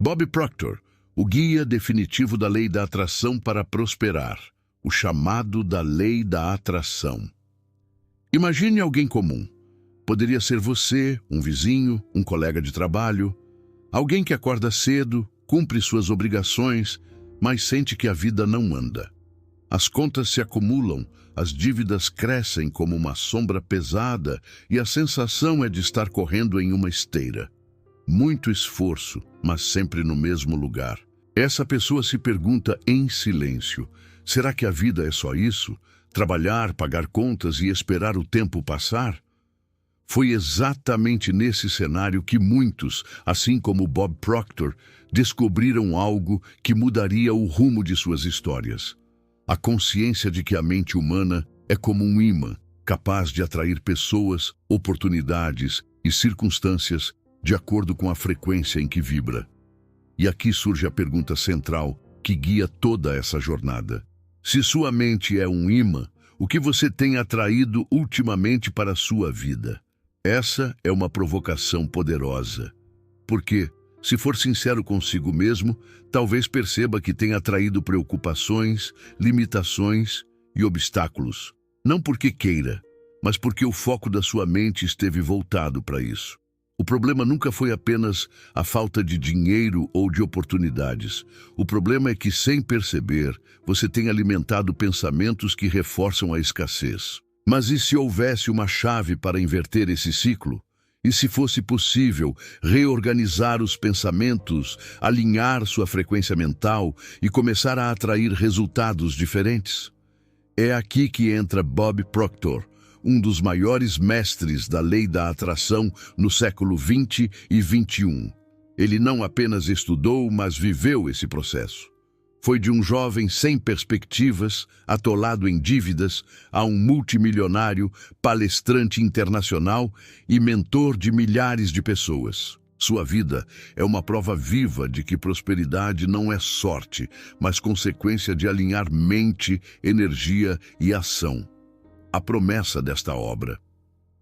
Bob Proctor, o guia definitivo da lei da atração para prosperar, o chamado da lei da atração. Imagine alguém comum. Poderia ser você, um vizinho, um colega de trabalho, alguém que acorda cedo, cumpre suas obrigações, mas sente que a vida não anda. As contas se acumulam, as dívidas crescem como uma sombra pesada e a sensação é de estar correndo em uma esteira. Muito esforço, mas sempre no mesmo lugar. Essa pessoa se pergunta em silêncio: será que a vida é só isso? Trabalhar, pagar contas e esperar o tempo passar? Foi exatamente nesse cenário que muitos, assim como Bob Proctor, descobriram algo que mudaria o rumo de suas histórias. A consciência de que a mente humana é como um ímã, capaz de atrair pessoas, oportunidades e circunstâncias de acordo com a frequência em que vibra. E aqui surge a pergunta central que guia toda essa jornada. Se sua mente é um ímã, o que você tem atraído ultimamente para a sua vida? Essa é uma provocação poderosa. Porque, se for sincero consigo mesmo, talvez perceba que tem atraído preocupações, limitações e obstáculos. Não porque queira, mas porque o foco da sua mente esteve voltado para isso. O problema nunca foi apenas a falta de dinheiro ou de oportunidades. O problema é que, sem perceber, você tem alimentado pensamentos que reforçam a escassez. Mas e se houvesse uma chave para inverter esse ciclo? E se fosse possível reorganizar os pensamentos, alinhar sua frequência mental e começar a atrair resultados diferentes? É aqui que entra Bob Proctor, um dos maiores mestres da lei da atração no século XX e XXI. Ele não apenas estudou, mas viveu esse processo. Foi de um jovem sem perspectivas, atolado em dívidas, a um multimilionário, palestrante internacional e mentor de milhares de pessoas. Sua vida é uma prova viva de que prosperidade não é sorte, mas consequência de alinhar mente, energia e ação. A promessa desta obra.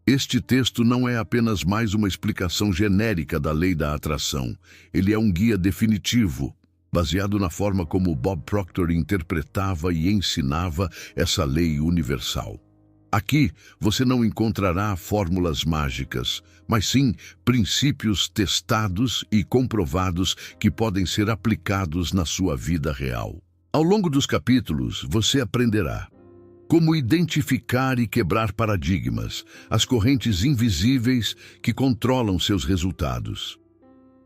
Este texto não é apenas mais uma explicação genérica da lei da atração. Ele é um guia definitivo, baseado na forma como Bob Proctor interpretava e ensinava essa lei universal. Aqui você não encontrará fórmulas mágicas, mas sim princípios testados e comprovados que podem ser aplicados na sua vida real. Ao longo dos capítulos, você aprenderá como identificar e quebrar paradigmas, as correntes invisíveis que controlam seus resultados.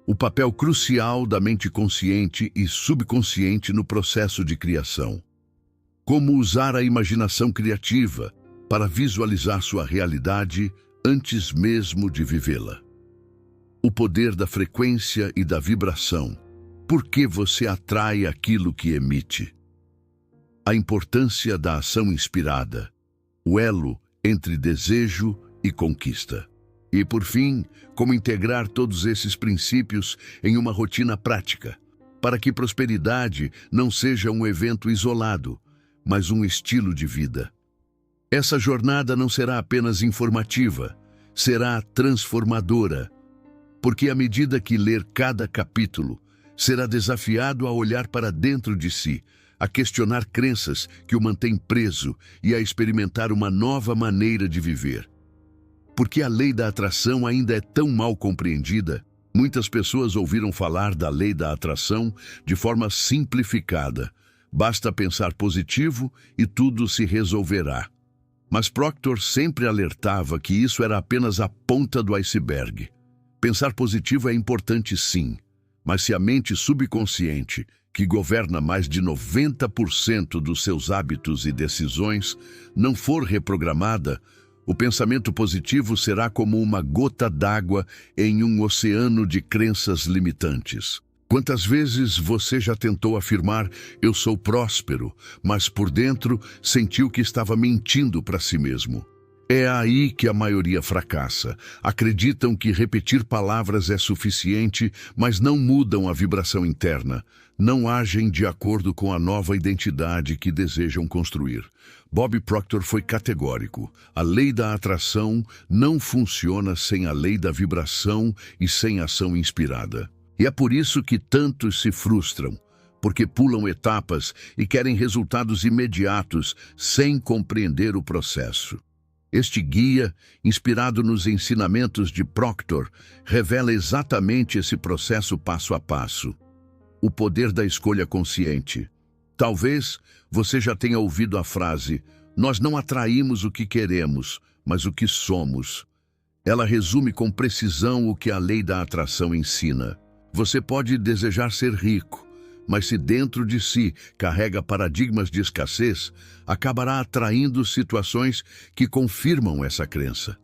O papel crucial da mente consciente e subconsciente no processo de criação. Como usar a imaginação criativa para visualizar sua realidade antes mesmo de vivê-la. O poder da frequência e da vibração. Por que você atrai aquilo que emite? A importância da ação inspirada, o elo entre desejo e conquista. E, por fim, como integrar todos esses princípios em uma rotina prática, para que prosperidade não seja um evento isolado, mas um estilo de vida. Essa jornada não será apenas informativa, será transformadora, porque à medida que ler cada capítulo, será desafiado a olhar para dentro de si, a questionar crenças que o mantêm preso e a experimentar uma nova maneira de viver. Porque a lei da atração ainda é tão mal compreendida, muitas pessoas ouviram falar da lei da atração de forma simplificada. Basta pensar positivo e tudo se resolverá. Mas Proctor sempre alertava que isso era apenas a ponta do iceberg. Pensar positivo é importante sim, mas se a mente subconsciente, que governa mais de 90% dos seus hábitos e decisões, não for reprogramada, o pensamento positivo será como uma gota d'água em um oceano de crenças limitantes. Quantas vezes você já tentou afirmar "eu sou próspero", mas por dentro sentiu que estava mentindo para si mesmo? É aí que a maioria fracassa. Acreditam que repetir palavras é suficiente, mas não mudam a vibração interna. Não agem de acordo com a nova identidade que desejam construir. Bob Proctor foi categórico. A lei da atração não funciona sem a lei da vibração e sem ação inspirada. E é por isso que tantos se frustram, porque pulam etapas e querem resultados imediatos sem compreender o processo. Este guia, inspirado nos ensinamentos de Proctor, revela exatamente esse processo passo a passo. O poder da escolha consciente. Talvez você já tenha ouvido a frase: "Nós não atraímos o que queremos, mas o que somos." Ela resume com precisão o que a lei da atração ensina. Você pode desejar ser rico, mas se dentro de si carrega paradigmas de escassez, acabará atraindo situações que confirmam essa crença.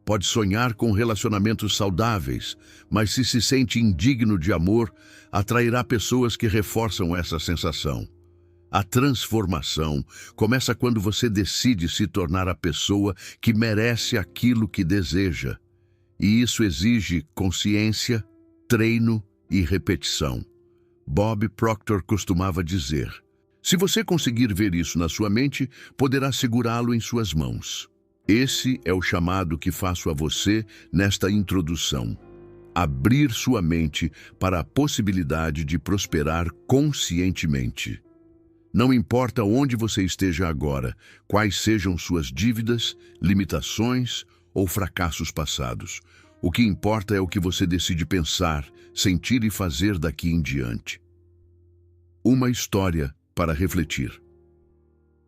Pode sonhar com relacionamentos saudáveis, mas se sente indigno de amor, atrairá pessoas que reforçam essa sensação. A transformação começa quando você decide se tornar a pessoa que merece aquilo que deseja. E isso exige consciência, treino e repetição. Bob Proctor costumava dizer: se você conseguir ver isso na sua mente, poderá segurá-lo em suas mãos. Esse é o chamado que faço a você nesta introdução. Abrir sua mente para a possibilidade de prosperar conscientemente. Não importa onde você esteja agora, quais sejam suas dívidas, limitações ou fracassos passados. O que importa é o que você decide pensar, sentir e fazer daqui em diante. Uma história para refletir.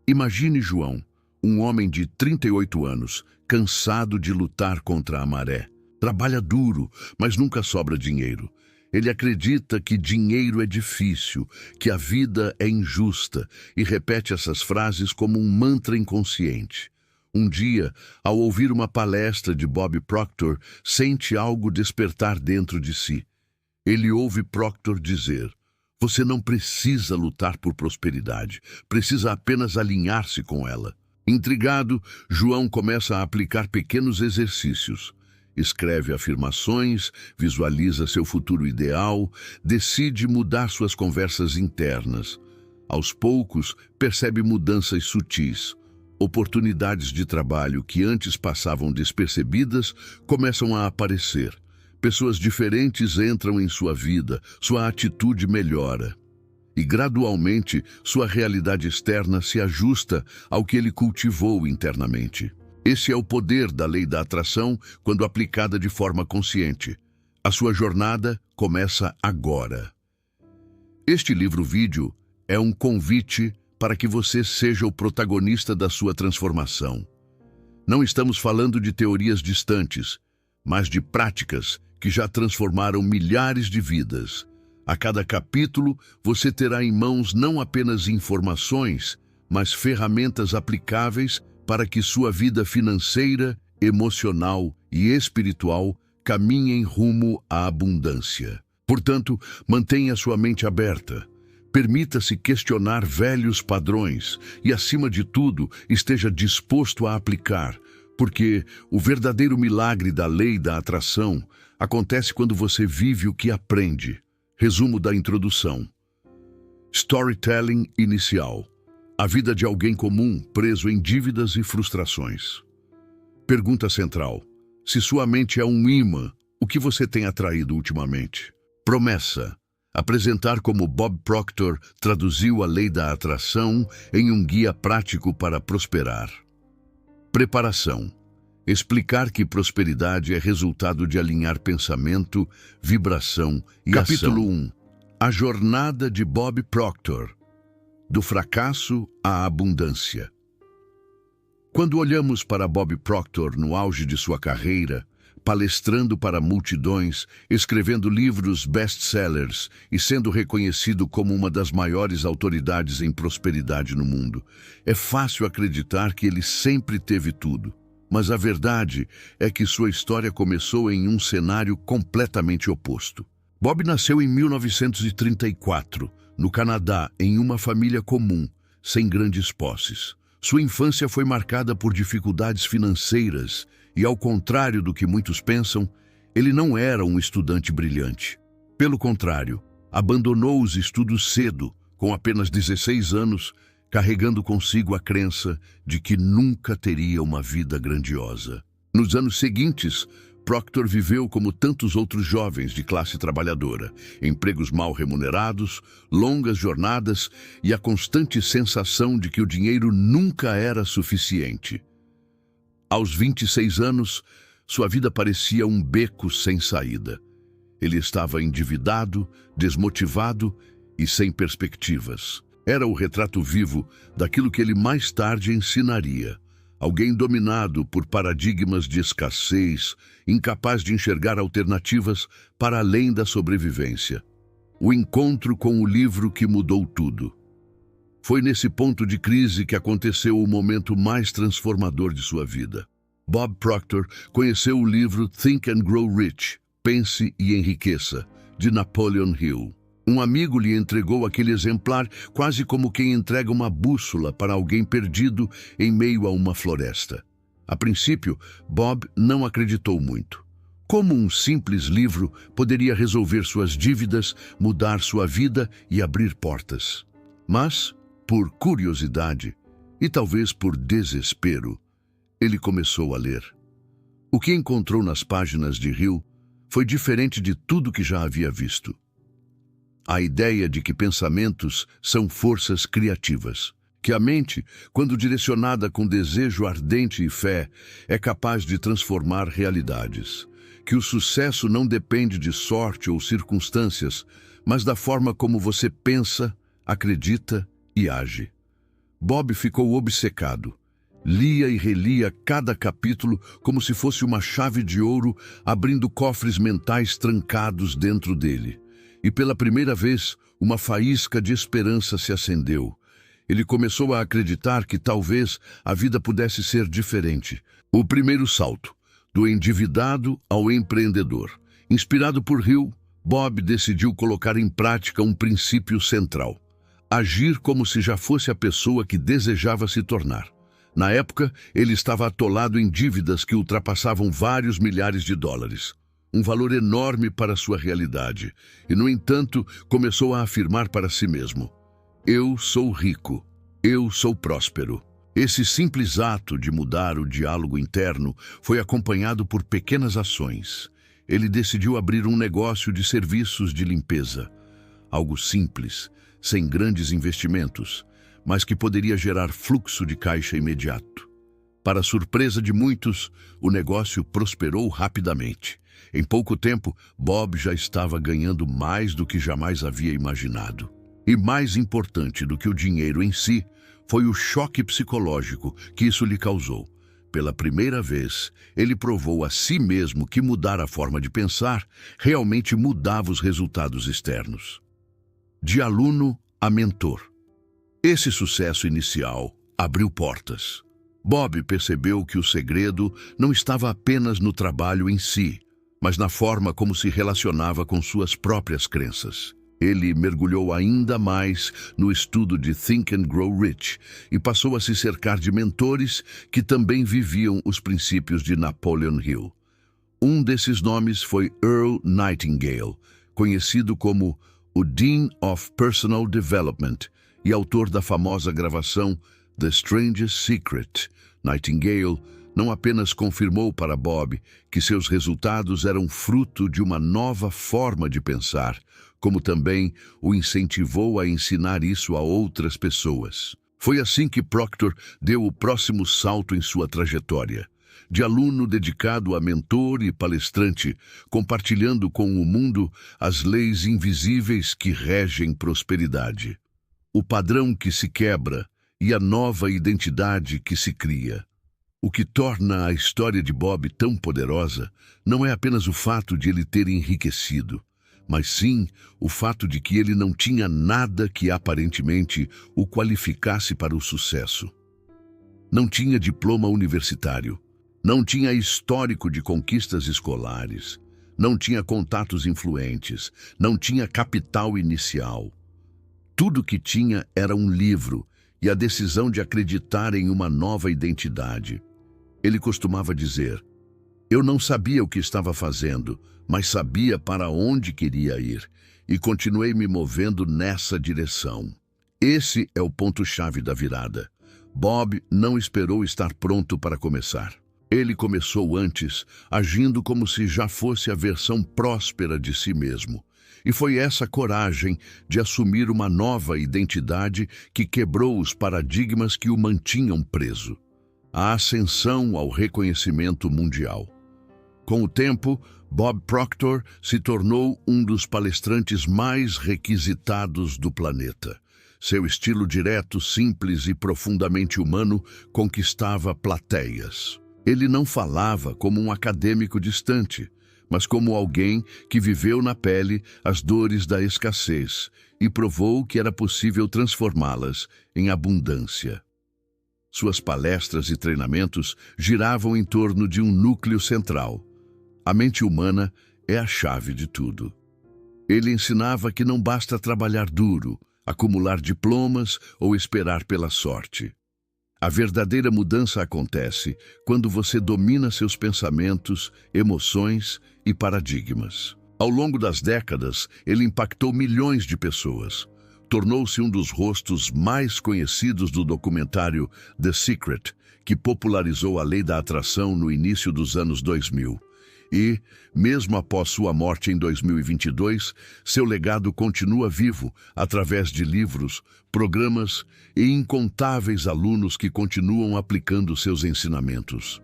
Imagine João, um homem de 38 anos, cansado de lutar contra a maré. Trabalha duro, mas nunca sobra dinheiro. Ele acredita que dinheiro é difícil, que a vida é injusta e repete essas frases como um mantra inconsciente. Um dia, ao ouvir uma palestra de Bob Proctor, sente algo despertar dentro de si. Ele ouve Proctor dizer: você não precisa lutar por prosperidade, precisa apenas alinhar-se com ela. Intrigado, João começa a aplicar pequenos exercícios. Escreve afirmações, visualiza seu futuro ideal, decide mudar suas conversas internas. Aos poucos, percebe mudanças sutis. Oportunidades de trabalho que antes passavam despercebidas começam a aparecer. Pessoas diferentes entram em sua vida, sua atitude melhora. E gradualmente, sua realidade externa se ajusta ao que ele cultivou internamente. Esse é o poder da lei da atração quando aplicada de forma consciente. A sua jornada começa agora. Este livro-vídeo é um convite para que você seja o protagonista da sua transformação. Não estamos falando de teorias distantes, mas de práticas que já transformaram milhares de vidas. A cada capítulo, você terá em mãos não apenas informações, mas ferramentas aplicáveis para que sua vida financeira, emocional e espiritual caminhem rumo à abundância. Portanto, mantenha sua mente aberta. Permita-se questionar velhos padrões e, acima de tudo, esteja disposto a aplicar, porque o verdadeiro milagre da lei da atração acontece quando você vive o que aprende. Resumo da introdução. Storytelling inicial. A vida de alguém comum preso em dívidas e frustrações. Pergunta central. Se sua mente é um imã, o que você tem atraído ultimamente? Promessa. Apresentar como Bob Proctor traduziu a lei da atração em um guia prático para prosperar. Preparação. Explicar que prosperidade é resultado de alinhar pensamento, vibração e ação. Capítulo 1. A jornada de Bob Proctor. Do fracasso à abundância. Quando olhamos para Bob Proctor no auge de sua carreira, palestrando para multidões, escrevendo livros best-sellers e sendo reconhecido como uma das maiores autoridades em prosperidade no mundo, é fácil acreditar que ele sempre teve tudo. Mas a verdade é que sua história começou em um cenário completamente oposto. Bob nasceu em 1934, no Canadá, em uma família comum, sem grandes posses. Sua infância foi marcada por dificuldades financeiras e, ao contrário do que muitos pensam, ele não era um estudante brilhante. Pelo contrário, abandonou os estudos cedo, com apenas 16 anos, carregando consigo a crença de que nunca teria uma vida grandiosa. Nos anos seguintes, Proctor viveu como tantos outros jovens de classe trabalhadora, empregos mal remunerados, longas jornadas e a constante sensação de que o dinheiro nunca era suficiente. Aos 26 anos, sua vida parecia um beco sem saída. Ele estava endividado, desmotivado e sem perspectivas. Era o retrato vivo daquilo que ele mais tarde ensinaria. Alguém dominado por paradigmas de escassez, incapaz de enxergar alternativas para além da sobrevivência. O encontro com o livro que mudou tudo. Foi nesse ponto de crise que aconteceu o momento mais transformador de sua vida. Bob Proctor conheceu o livro Think and Grow Rich, Pense e Enriqueça, de Napoleon Hill. Um amigo lhe entregou aquele exemplar quase como quem entrega uma bússola para alguém perdido em meio a uma floresta. A princípio, Bob não acreditou muito. Como um simples livro poderia resolver suas dívidas, mudar sua vida e abrir portas? Mas, por curiosidade e talvez por desespero, ele começou a ler. O que encontrou nas páginas de Hill foi diferente de tudo que já havia visto. A ideia de que pensamentos são forças criativas, que a mente, quando direcionada com desejo ardente e fé, é capaz de transformar realidades, que o sucesso não depende de sorte ou circunstâncias, mas da forma como você pensa, acredita e age. Bob ficou obcecado. Lia e relia cada capítulo como se fosse uma chave de ouro, abrindo cofres mentais trancados dentro dele. E pela primeira vez, uma faísca de esperança se acendeu. Ele começou a acreditar que talvez a vida pudesse ser diferente. O primeiro salto, do endividado ao empreendedor. Inspirado por Hill, Bob decidiu colocar em prática um princípio central: agir como se já fosse a pessoa que desejava se tornar. Na época, ele estava atolado em dívidas que ultrapassavam vários milhares de dólares. Um valor enorme para sua realidade. E, no entanto, começou a afirmar para si mesmo: eu sou rico, eu sou próspero. Esse simples ato de mudar o diálogo interno foi acompanhado por pequenas ações. Ele decidiu abrir um negócio de serviços de limpeza. Algo simples, sem grandes investimentos, mas que poderia gerar fluxo de caixa imediato. Para surpresa de muitos, o negócio prosperou rapidamente. Em pouco tempo, Bob já estava ganhando mais do que jamais havia imaginado. E mais importante do que o dinheiro em si, foi o choque psicológico que isso lhe causou. Pela primeira vez, ele provou a si mesmo que mudar a forma de pensar realmente mudava os resultados externos. De aluno a mentor. Esse sucesso inicial abriu portas. Bob percebeu que o segredo não estava apenas no trabalho em si, mas na forma como se relacionava com suas próprias crenças. Ele mergulhou ainda mais no estudo de Think and Grow Rich e passou a se cercar de mentores que também viviam os princípios de Napoleon Hill. Um desses nomes foi Earl Nightingale, conhecido como o Dean of Personal Development e autor da famosa gravação The Strangest Secret. Nightingale não apenas confirmou para Bob que seus resultados eram fruto de uma nova forma de pensar, como também o incentivou a ensinar isso a outras pessoas. Foi assim que Proctor deu o próximo salto em sua trajetória. De aluno dedicado a mentor e palestrante, compartilhando com o mundo as leis invisíveis que regem prosperidade. O padrão que se quebra e a nova identidade que se cria. O que torna a história de Bob tão poderosa não é apenas o fato de ele ter enriquecido, mas sim o fato de que ele não tinha nada que aparentemente o qualificasse para o sucesso. Não tinha diploma universitário, não tinha histórico de conquistas escolares, não tinha contatos influentes, não tinha capital inicial. Tudo que tinha era um livro e a decisão de acreditar em uma nova identidade. Ele costumava dizer: eu não sabia o que estava fazendo, mas sabia para onde queria ir, e continuei me movendo nessa direção. Esse é o ponto-chave da virada. Bob não esperou estar pronto para começar. Ele começou antes, agindo como se já fosse a versão próspera de si mesmo. E foi essa coragem de assumir uma nova identidade que quebrou os paradigmas que o mantinham preso. A ascensão ao reconhecimento mundial. Com o tempo, Bob Proctor se tornou um dos palestrantes mais requisitados do planeta. Seu estilo direto, simples e profundamente humano conquistava plateias. Ele não falava como um acadêmico distante, mas como alguém que viveu na pele as dores da escassez e provou que era possível transformá-las em abundância. Suas palestras e treinamentos giravam em torno de um núcleo central. A mente humana é a chave de tudo. Ele ensinava que não basta trabalhar duro, acumular diplomas ou esperar pela sorte. A verdadeira mudança acontece quando você domina seus pensamentos, emoções e paradigmas. Ao longo das décadas, ele impactou milhões de pessoas. Tornou-se um dos rostos mais conhecidos do documentário The Secret, que popularizou a lei da atração no início dos anos 2000. E, mesmo após sua morte em 2022, seu legado continua vivo através de livros, programas e incontáveis alunos que continuam aplicando seus ensinamentos.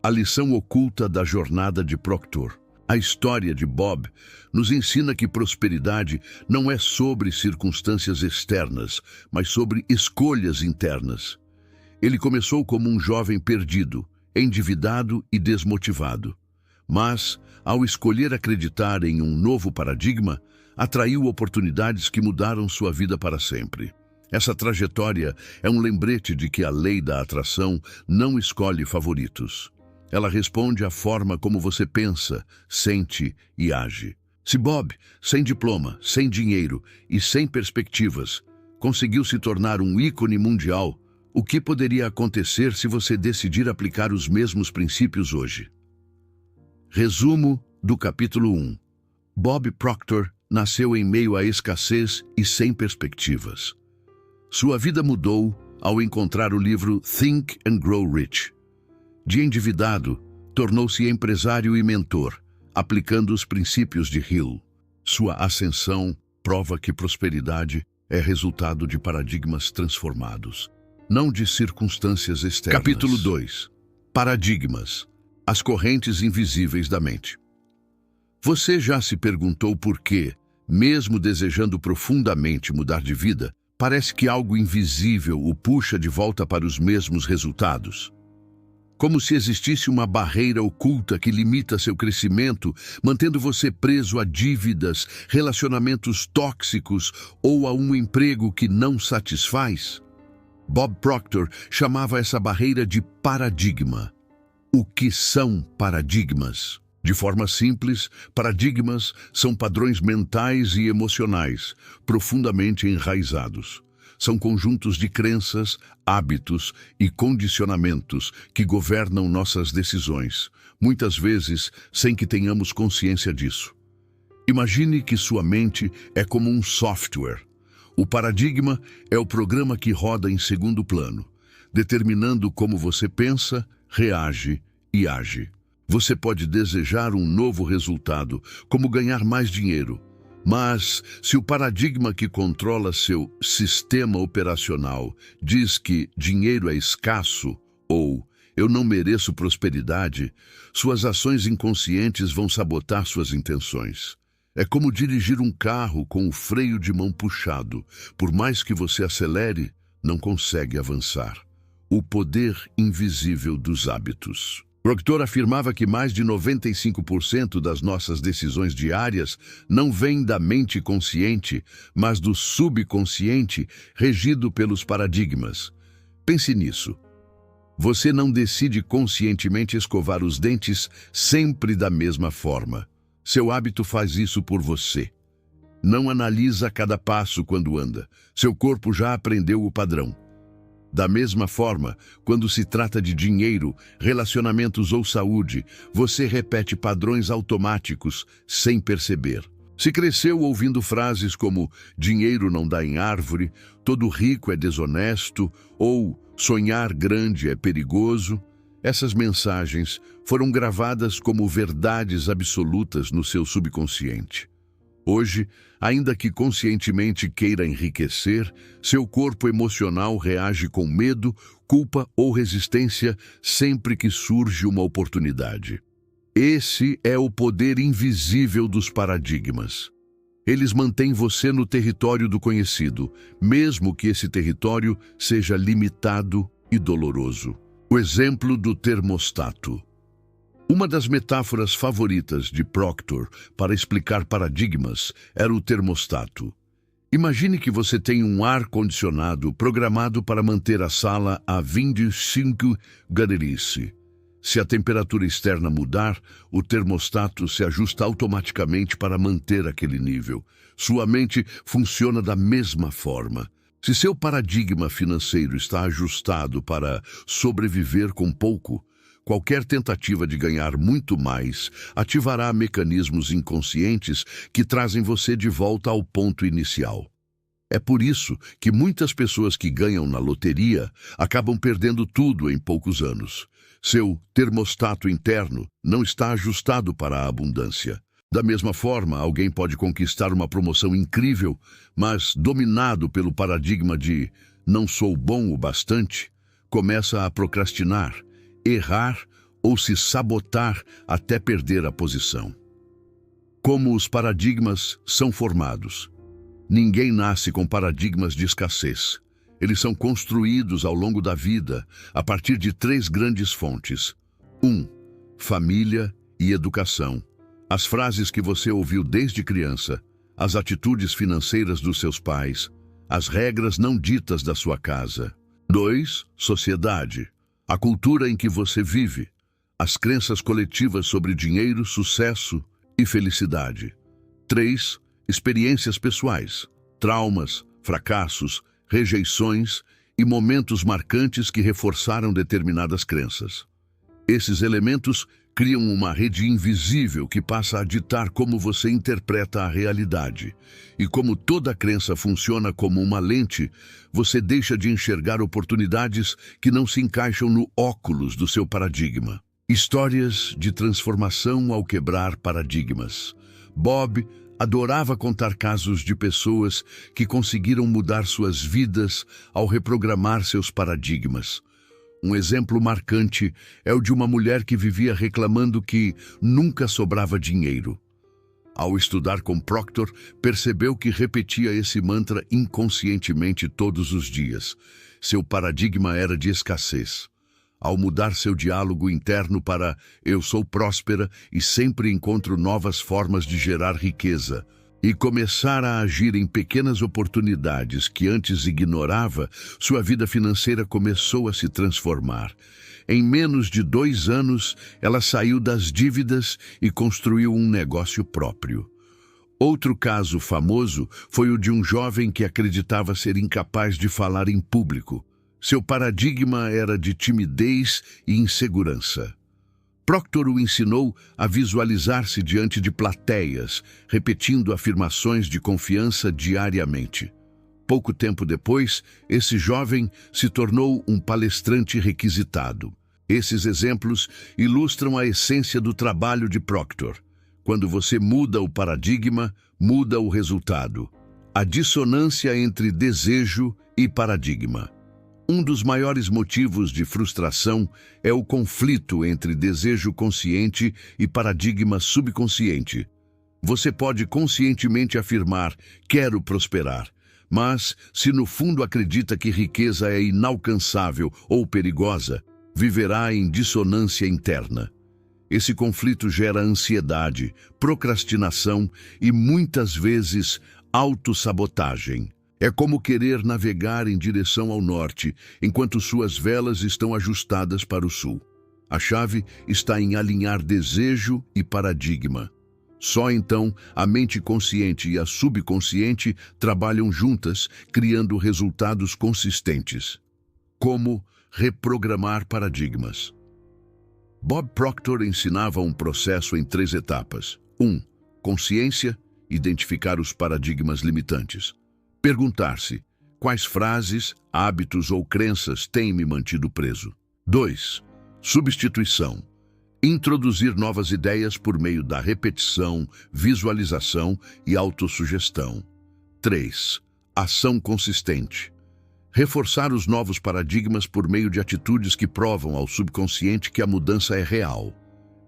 A lição oculta da jornada de Proctor. A história de Bob nos ensina que prosperidade não é sobre circunstâncias externas, mas sobre escolhas internas. Ele começou como um jovem perdido, endividado e desmotivado. Mas, ao escolher acreditar em um novo paradigma, atraiu oportunidades que mudaram sua vida para sempre. Essa trajetória é um lembrete de que a lei da atração não escolhe favoritos. Ela responde à forma como você pensa, sente e age. Se Bob, sem diploma, sem dinheiro e sem perspectivas, conseguiu se tornar um ícone mundial, o que poderia acontecer se você decidir aplicar os mesmos princípios hoje? Resumo do capítulo 1. Bob Proctor nasceu em meio à escassez e sem perspectivas. Sua vida mudou ao encontrar o livro Think and Grow Rich. De endividado, tornou-se empresário e mentor, aplicando os princípios de Hill. Sua ascensão prova que prosperidade é resultado de paradigmas transformados, não de circunstâncias externas. Capítulo 2. Paradigmas. As correntes invisíveis da mente. Você já se perguntou por que, mesmo desejando profundamente mudar de vida, parece que algo invisível o puxa de volta para os mesmos resultados? Como se existisse uma barreira oculta que limita seu crescimento, mantendo você preso a dívidas, relacionamentos tóxicos ou a um emprego que não satisfaz? Bob Proctor chamava essa barreira de paradigma. O que são paradigmas? De forma simples, paradigmas são padrões mentais e emocionais, profundamente enraizados. São conjuntos de crenças, hábitos e condicionamentos que governam nossas decisões, muitas vezes sem que tenhamos consciência disso. Imagine que sua mente é como um software. O paradigma é o programa que roda em segundo plano, determinando como você pensa, reage e age. Você pode desejar um novo resultado, como ganhar mais dinheiro. Mas, se o paradigma que controla seu sistema operacional diz que dinheiro é escasso ou eu não mereço prosperidade, suas ações inconscientes vão sabotar suas intenções. É como dirigir um carro com o freio de mão puxado. Por mais que você acelere, não consegue avançar. O poder invisível dos hábitos. Proctor afirmava que mais de 95% das nossas decisões diárias não vêm da mente consciente, mas do subconsciente, regido pelos paradigmas. Pense nisso. Você não decide conscientemente escovar os dentes sempre da mesma forma. Seu hábito faz isso por você. Não analisa cada passo quando anda. Seu corpo já aprendeu o padrão. Da mesma forma, quando se trata de dinheiro, relacionamentos ou saúde, você repete padrões automáticos sem perceber. Se cresceu ouvindo frases como dinheiro não dá em árvore, todo rico é desonesto ou sonhar grande é perigoso, Essas mensagens foram gravadas como verdades absolutas no seu subconsciente. Hoje, ainda que conscientemente queira enriquecer, seu corpo emocional reage com medo, culpa ou resistência sempre que surge uma oportunidade. Esse é o poder invisível dos paradigmas. Eles mantêm você no território do conhecido, mesmo que esse território seja limitado e doloroso. O exemplo do termostato. Uma das metáforas favoritas de Proctor para explicar paradigmas era o termostato. Imagine que você tem um ar-condicionado programado para manter a sala a 25 graus. Se a temperatura externa mudar, o termostato se ajusta automaticamente para manter aquele nível. Sua mente funciona da mesma forma. Se seu paradigma financeiro está ajustado para sobreviver com pouco, qualquer tentativa de ganhar muito mais ativará mecanismos inconscientes que trazem você de volta ao ponto inicial. É por isso que muitas pessoas que ganham na loteria acabam perdendo tudo em poucos anos. Seu termostato interno não está ajustado para a abundância. Da mesma forma, alguém pode conquistar uma promoção incrível, mas dominado pelo paradigma de "não sou bom o bastante", começa a procrastinar, errar ou se sabotar até perder a posição. Como os paradigmas são formados? Ninguém nasce com paradigmas de escassez. Eles são construídos ao longo da vida a partir de 3 grandes fontes. 1. Família e educação. As frases que você ouviu desde criança, as atitudes financeiras dos seus pais, as regras não ditas da sua casa. 2. Sociedade. A cultura em que você vive, as crenças coletivas sobre dinheiro, sucesso e felicidade. 3. Experiências pessoais, traumas, fracassos, rejeições e momentos marcantes que reforçaram determinadas crenças. Esses elementos criam uma rede invisível que passa a ditar como você interpreta a realidade. E como toda crença funciona como uma lente, você deixa de enxergar oportunidades que não se encaixam no óculos do seu paradigma. Histórias de transformação ao quebrar paradigmas. Bob adorava contar casos de pessoas que conseguiram mudar suas vidas ao reprogramar seus paradigmas. Um exemplo marcante é o de uma mulher que vivia reclamando que nunca sobrava dinheiro. Ao estudar com Proctor, percebeu que repetia esse mantra inconscientemente todos os dias. Seu paradigma era de escassez. Ao mudar seu diálogo interno para "eu sou próspera e sempre encontro novas formas de gerar riqueza", e começar a agir em pequenas oportunidades que antes ignorava, sua vida financeira começou a se transformar. Em menos de 2 anos, ela saiu das dívidas e construiu um negócio próprio. Outro caso famoso foi o de um jovem que acreditava ser incapaz de falar em público. Seu paradigma era de timidez e insegurança. Proctor o ensinou a visualizar-se diante de plateias, repetindo afirmações de confiança diariamente. Pouco tempo depois, esse jovem se tornou um palestrante requisitado. Esses exemplos ilustram a essência do trabalho de Proctor. Quando você muda o paradigma, muda o resultado. A dissonância entre desejo e paradigma. Um dos maiores motivos de frustração é o conflito entre desejo consciente e paradigma subconsciente. Você pode conscientemente afirmar "quero prosperar", mas se no fundo acredita que riqueza é inalcançável ou perigosa, viverá em dissonância interna. Esse conflito gera ansiedade, procrastinação e muitas vezes autossabotagem. É como querer navegar em direção ao norte, enquanto suas velas estão ajustadas para o sul. A chave está em alinhar desejo e paradigma. Só então a mente consciente e a subconsciente trabalham juntas, criando resultados consistentes. Como reprogramar paradigmas? Bob Proctor ensinava um processo em 3 etapas. 1. Consciência, identificar os paradigmas limitantes. Perguntar-se: quais frases, hábitos ou crenças têm me mantido preso? 2. Substituição. Introduzir novas ideias por meio da repetição, visualização e autossugestão. 3. Ação consistente. Reforçar os novos paradigmas por meio de atitudes que provam ao subconsciente que a mudança é real.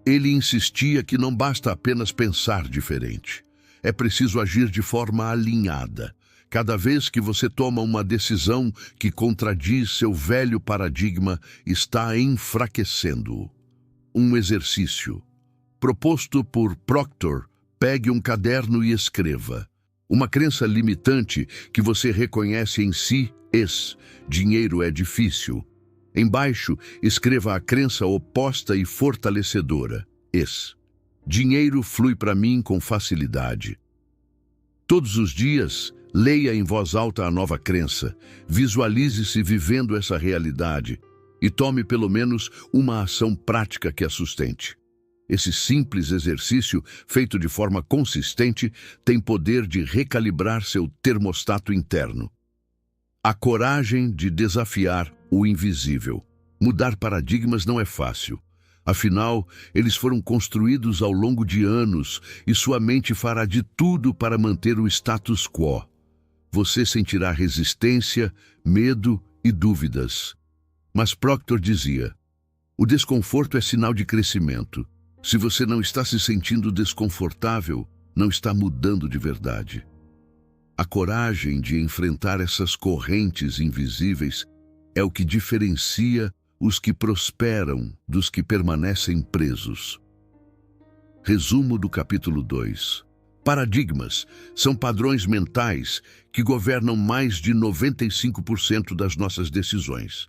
Ele insistia que não basta apenas pensar diferente. É preciso agir de forma alinhada. Cada vez que você toma uma decisão que contradiz seu velho paradigma, está enfraquecendo-o. Um exercício. Proposto por Proctor, pegue um caderno e escreva. Uma crença limitante que você reconhece em si, dinheiro é difícil. Embaixo, escreva a crença oposta e fortalecedora, dinheiro flui para mim com facilidade. Todos os dias, leia em voz alta a nova crença, visualize-se vivendo essa realidade e tome pelo menos uma ação prática que a sustente. Esse simples exercício, feito de forma consistente, tem poder de recalibrar seu termostato interno. A coragem de desafiar o invisível. Mudar paradigmas não é fácil. Afinal, eles foram construídos ao longo de anos e sua mente fará de tudo para manter o status quo. Você sentirá resistência, medo e dúvidas. Mas Proctor dizia: o desconforto é sinal de crescimento. Se você não está se sentindo desconfortável, não está mudando de verdade. A coragem de enfrentar essas correntes invisíveis é o que diferencia os que prosperam dos que permanecem presos. Resumo do capítulo 2. Paradigmas são padrões mentais que governam mais de 95% das nossas decisões.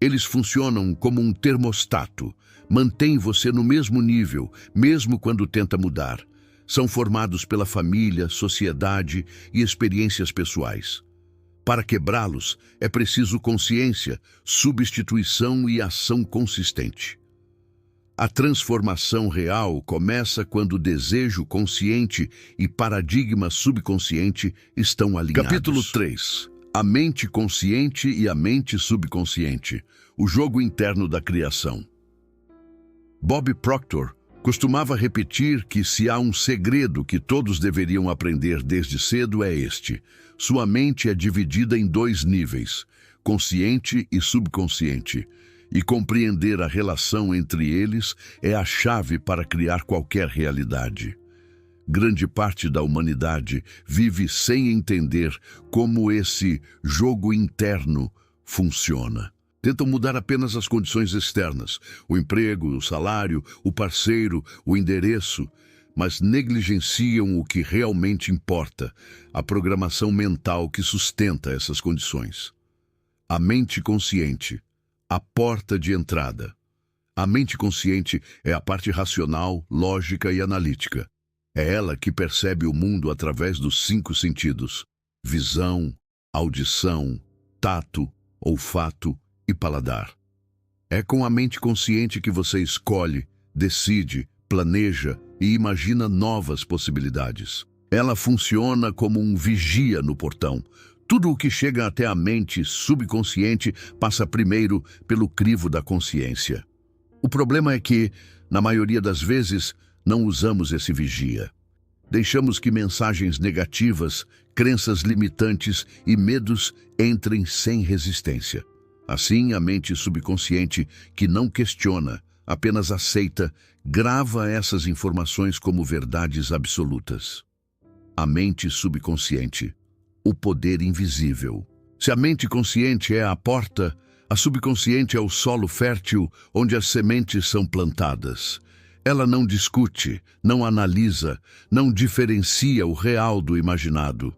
Eles funcionam como um termostato, mantêm você no mesmo nível, mesmo quando tenta mudar. São formados pela família, sociedade e experiências pessoais. Para quebrá-los, é preciso consciência, substituição e ação consistente. A transformação real começa quando o desejo consciente e paradigma subconsciente estão alinhados. Capítulo 3. A mente consciente e a mente subconsciente. O jogo interno da criação. Bob Proctor costumava repetir que se há um segredo que todos deveriam aprender desde cedo é este: sua mente é dividida em 2 níveis, consciente e subconsciente, e compreender a relação entre eles é a chave para criar qualquer realidade. Grande parte da humanidade vive sem entender como esse jogo interno funciona. Tentam mudar apenas as condições externas, o emprego, o salário, o parceiro, o endereço, mas negligenciam o que realmente importa, a programação mental que sustenta essas condições. A mente consciente, a porta de entrada. A mente consciente é a parte racional, lógica e analítica. É ela que percebe o mundo através dos 5 sentidos: visão, audição, tato, olfato e paladar. É com a mente consciente que você escolhe, decide, planeja e imagina novas possibilidades. Ela funciona como um vigia no portão. Tudo o que chega até a mente subconsciente passa primeiro pelo crivo da consciência. O problema é que, na maioria das vezes, não usamos esse vigia. Deixamos que mensagens negativas, crenças limitantes e medos entrem sem resistência. Assim, a mente subconsciente, que não questiona, apenas aceita, grava essas informações como verdades absolutas. A mente subconsciente, o poder invisível. Se a mente consciente é a porta, a subconsciente é o solo fértil onde as sementes são plantadas. Ela não discute, não analisa, não diferencia o real do imaginado.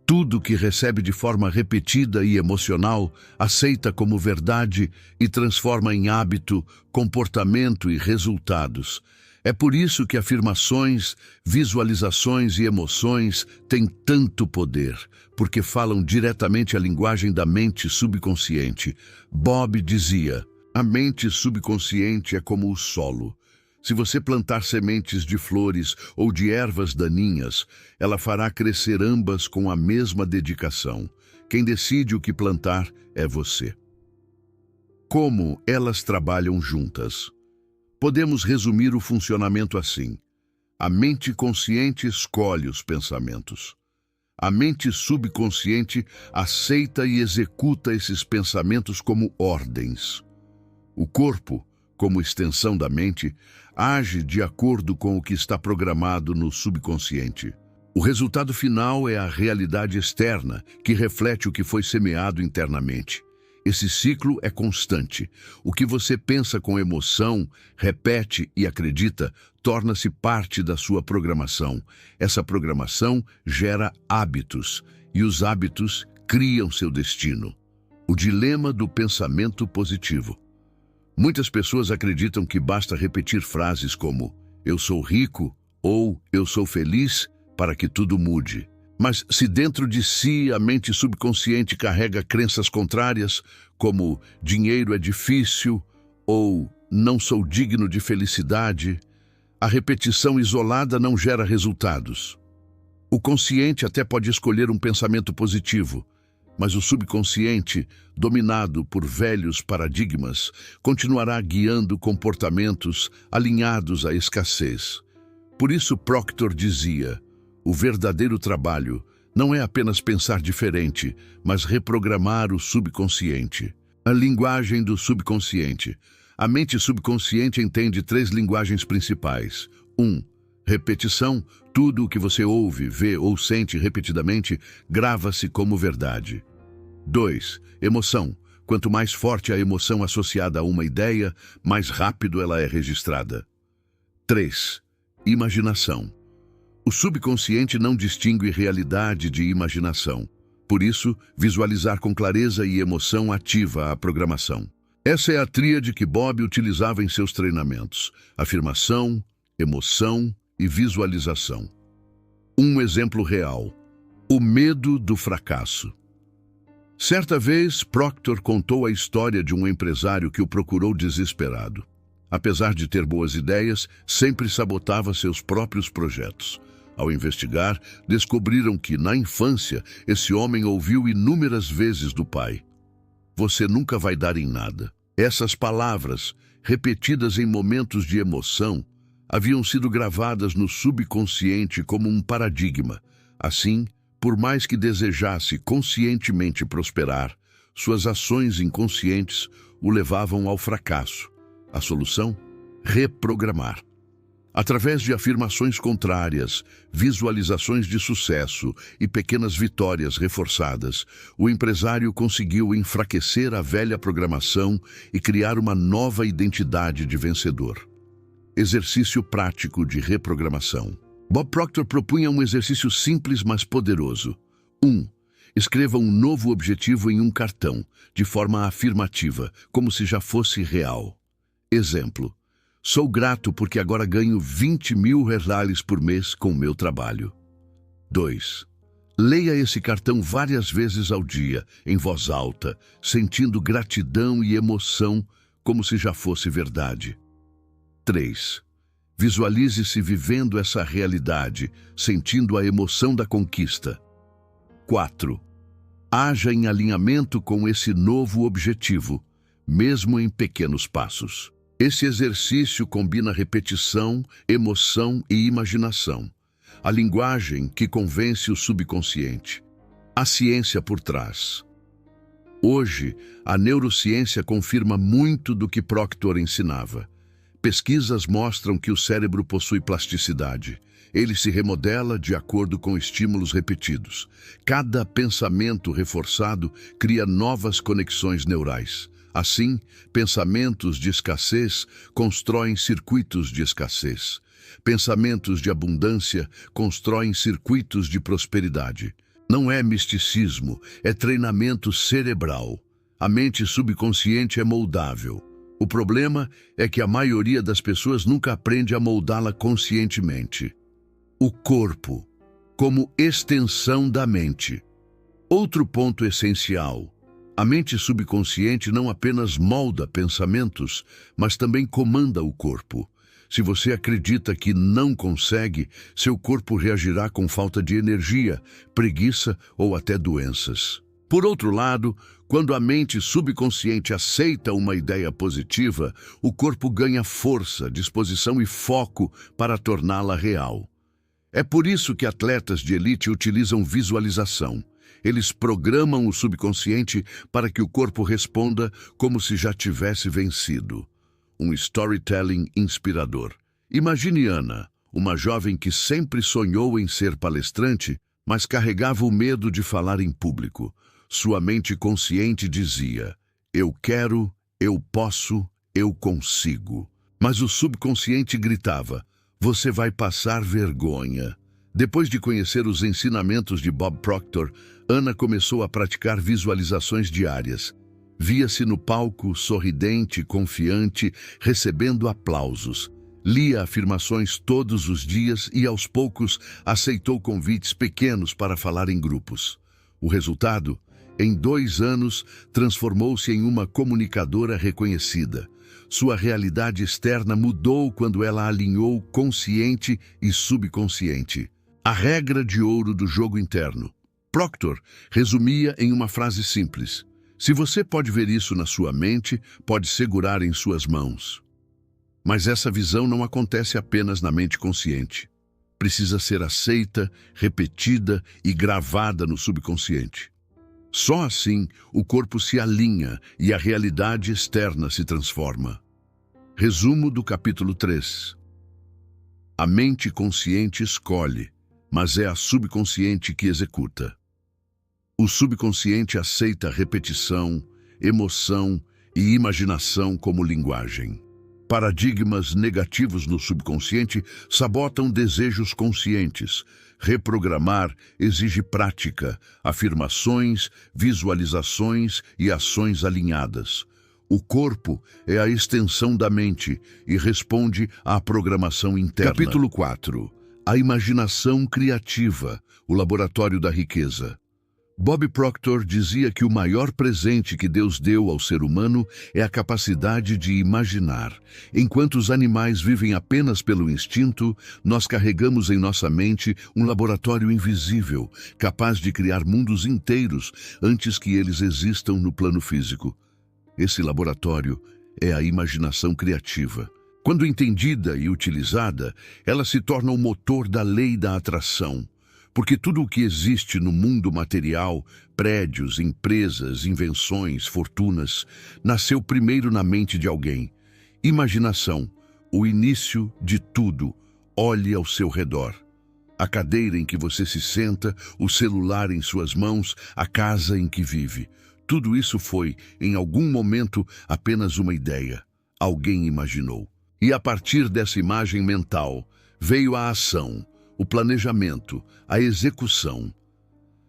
Tudo que recebe de forma repetida e emocional, aceita como verdade e transforma em hábito, comportamento e resultados. É por isso que afirmações, visualizações e emoções têm tanto poder, porque falam diretamente a linguagem da mente subconsciente. Bob dizia: a mente subconsciente é como o solo. Se você plantar sementes de flores ou de ervas daninhas, ela fará crescer ambas com a mesma dedicação. Quem decide o que plantar é você. Como elas trabalham juntas. Podemos resumir o funcionamento assim: a mente consciente escolhe os pensamentos. A mente subconsciente aceita e executa esses pensamentos como ordens. O corpo, como extensão da mente, age de acordo com o que está programado no subconsciente. O resultado final é a realidade externa, que reflete o que foi semeado internamente. Esse ciclo é constante. O que você pensa com emoção, repete e acredita, torna-se parte da sua programação. Essa programação gera hábitos, e os hábitos criam seu destino. O dilema do pensamento positivo. Muitas pessoas acreditam que basta repetir frases como "eu sou rico" ou "eu sou feliz" para que tudo mude. Mas se dentro de si a mente subconsciente carrega crenças contrárias, como "dinheiro é difícil" ou "não sou digno de felicidade", a repetição isolada não gera resultados. O consciente até pode escolher um pensamento positivo, mas o subconsciente, dominado por velhos paradigmas, continuará guiando comportamentos alinhados à escassez. Por isso Proctor dizia: o verdadeiro trabalho não é apenas pensar diferente, mas reprogramar o subconsciente. A linguagem do subconsciente. A mente subconsciente entende 3 linguagens principais. 1. Repetição. Tudo o que você ouve, vê ou sente repetidamente grava-se como verdade. 2. Emoção. Quanto mais forte a emoção associada a uma ideia, mais rápido ela é registrada. 3. Imaginação. O subconsciente não distingue realidade de imaginação. Por isso, visualizar com clareza e emoção ativa a programação. Essa é a tríade que Bob utilizava em seus treinamentos: afirmação, emoção e visualização. Um exemplo real: o medo do fracasso. Certa vez, Proctor contou a história de um empresário que o procurou desesperado. Apesar de ter boas ideias, sempre sabotava seus próprios projetos. Ao investigar, descobriram que, na infância, esse homem ouviu inúmeras vezes do pai: "Você nunca vai dar em nada." Essas palavras, repetidas em momentos de emoção, haviam sido gravadas no subconsciente como um paradigma. Assim, por mais que desejasse conscientemente prosperar, suas ações inconscientes o levavam ao fracasso. A solução? Reprogramar. Através de afirmações contrárias, visualizações de sucesso e pequenas vitórias reforçadas, o empresário conseguiu enfraquecer a velha programação e criar uma nova identidade de vencedor. Exercício prático de reprogramação. Bob Proctor propunha um exercício simples, mas poderoso. 1. Escreva um novo objetivo em um cartão, de forma afirmativa, como se já fosse real. Exemplo: "Sou grato porque agora ganho 20 mil reais por mês com o meu trabalho." 2. Leia esse cartão várias vezes ao dia, em voz alta, sentindo gratidão e emoção, como se já fosse verdade. 3. Visualize-se vivendo essa realidade, sentindo a emoção da conquista. 4. Haja em alinhamento com esse novo objetivo, mesmo em pequenos passos. Esse exercício combina repetição, emoção e imaginação. A linguagem que convence o subconsciente. A ciência por trás. Hoje, a neurociência confirma muito do que Proctor ensinava. Pesquisas mostram que o cérebro possui plasticidade. Ele se remodela de acordo com estímulos repetidos. Cada pensamento reforçado cria novas conexões neurais. Assim, pensamentos de escassez constroem circuitos de escassez. Pensamentos de abundância constroem circuitos de prosperidade. Não é misticismo, é treinamento cerebral. A mente subconsciente é moldável. O problema é que a maioria das pessoas nunca aprende a moldá-la conscientemente. O corpo, como extensão da mente. Outro ponto essencial: a mente subconsciente não apenas molda pensamentos, mas também comanda o corpo. Se você acredita que não consegue, seu corpo reagirá com falta de energia, preguiça ou até doenças. Por outro lado, quando a mente subconsciente aceita uma ideia positiva, o corpo ganha força, disposição e foco para torná-la real. É por isso que atletas de elite utilizam visualização. Eles programam o subconsciente para que o corpo responda como se já tivesse vencido. Um storytelling inspirador. Imagine Ana, uma jovem que sempre sonhou em ser palestrante, mas carregava o medo de falar em público. Sua mente consciente dizia: eu quero, eu posso, eu consigo. Mas o subconsciente gritava: você vai passar vergonha. Depois de conhecer os ensinamentos de Bob Proctor, Ana começou a praticar visualizações diárias. Via-se no palco, sorridente, confiante, recebendo aplausos. Lia afirmações todos os dias e, aos poucos, aceitou convites pequenos para falar em grupos. O resultado? Em 2 anos, transformou-se em uma comunicadora reconhecida. Sua realidade externa mudou quando ela alinhou consciente e subconsciente. A regra de ouro do jogo interno. Proctor resumia em uma frase simples: se você pode ver isso na sua mente, pode segurar em suas mãos. Mas essa visão não acontece apenas na mente consciente. Precisa ser aceita, repetida e gravada no subconsciente. Só assim o corpo se alinha e a realidade externa se transforma. Resumo do capítulo 3. A mente consciente escolhe, mas é a subconsciente que executa. O subconsciente aceita repetição, emoção e imaginação como linguagem. Paradigmas negativos no subconsciente sabotam desejos conscientes. Reprogramar exige prática, afirmações, visualizações e ações alinhadas. O corpo é a extensão da mente e responde à programação interna. Capítulo 4. A imaginação criativa, o laboratório da riqueza. Bob Proctor dizia que o maior presente que Deus deu ao ser humano é a capacidade de imaginar. Enquanto os animais vivem apenas pelo instinto, nós carregamos em nossa mente um laboratório invisível, capaz de criar mundos inteiros antes que eles existam no plano físico. Esse laboratório é a imaginação criativa. Quando entendida e utilizada, ela se torna o motor da lei da atração. Porque tudo o que existe no mundo material, prédios, empresas, invenções, fortunas, nasceu primeiro na mente de alguém. Imaginação, o início de tudo. Olhe ao seu redor. A cadeira em que você se senta, o celular em suas mãos, a casa em que vive. Tudo isso foi, em algum momento, apenas uma ideia. Alguém imaginou. E a partir dessa imagem mental, veio a ação, o planejamento, a execução.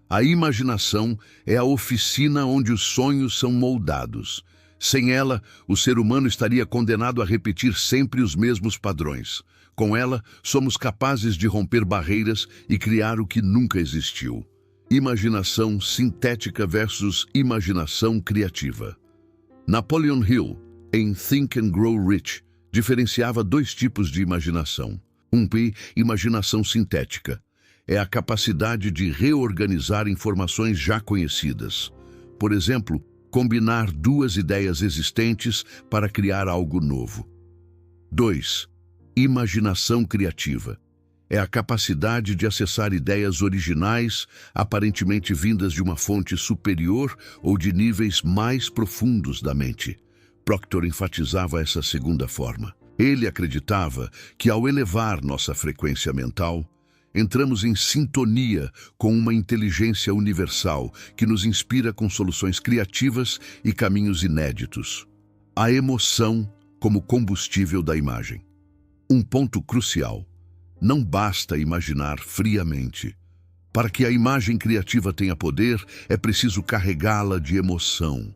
A imaginação é a oficina onde os sonhos são moldados. Sem ela, o ser humano estaria condenado a repetir sempre os mesmos padrões. Com ela, somos capazes de romper barreiras e criar o que nunca existiu. Imaginação sintética versus imaginação criativa. Napoleon Hill, em Think and Grow Rich, diferenciava 2 tipos de imaginação. Imaginação sintética. É a capacidade de reorganizar informações já conhecidas. Por exemplo, combinar 2 ideias existentes para criar algo novo. 2. Imaginação criativa. É a capacidade de acessar ideias originais, aparentemente vindas de uma fonte superior ou de níveis mais profundos da mente. Proctor enfatizava essa segunda forma. Ele acreditava que, ao elevar nossa frequência mental, entramos em sintonia com uma inteligência universal que nos inspira com soluções criativas e caminhos inéditos. A emoção como combustível da imagem. Um ponto crucial. Não basta imaginar friamente. Para que a imagem criativa tenha poder, é preciso carregá-la de emoção.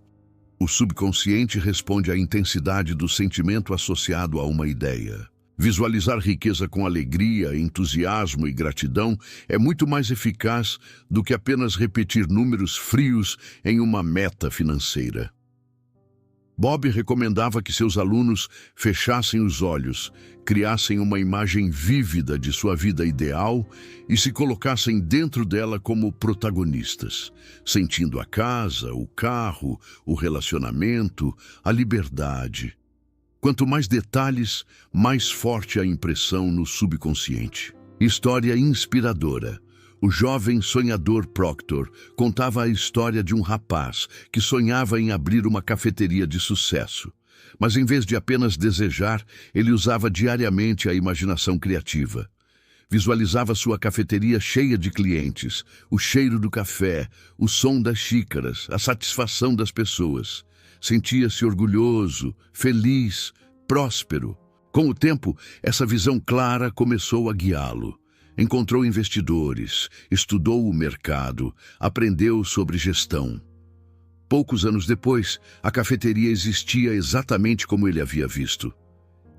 O subconsciente responde à intensidade do sentimento associado a uma ideia. Visualizar riqueza com alegria, entusiasmo e gratidão é muito mais eficaz do que apenas repetir números frios em uma meta financeira. Bob recomendava que seus alunos fechassem os olhos, criassem uma imagem vívida de sua vida ideal e se colocassem dentro dela como protagonistas, sentindo a casa, o carro, o relacionamento, a liberdade. Quanto mais detalhes, mais forte a impressão no subconsciente. História inspiradora. O jovem sonhador Proctor contava a história de um rapaz que sonhava em abrir uma cafeteria de sucesso. Mas em vez de apenas desejar, ele usava diariamente a imaginação criativa. Visualizava sua cafeteria cheia de clientes, o cheiro do café, o som das xícaras, a satisfação das pessoas. Sentia-se orgulhoso, feliz, próspero. Com o tempo, essa visão clara começou a guiá-lo. Encontrou investidores, estudou o mercado, aprendeu sobre gestão. Poucos anos depois, a cafeteria existia exatamente como ele havia visto.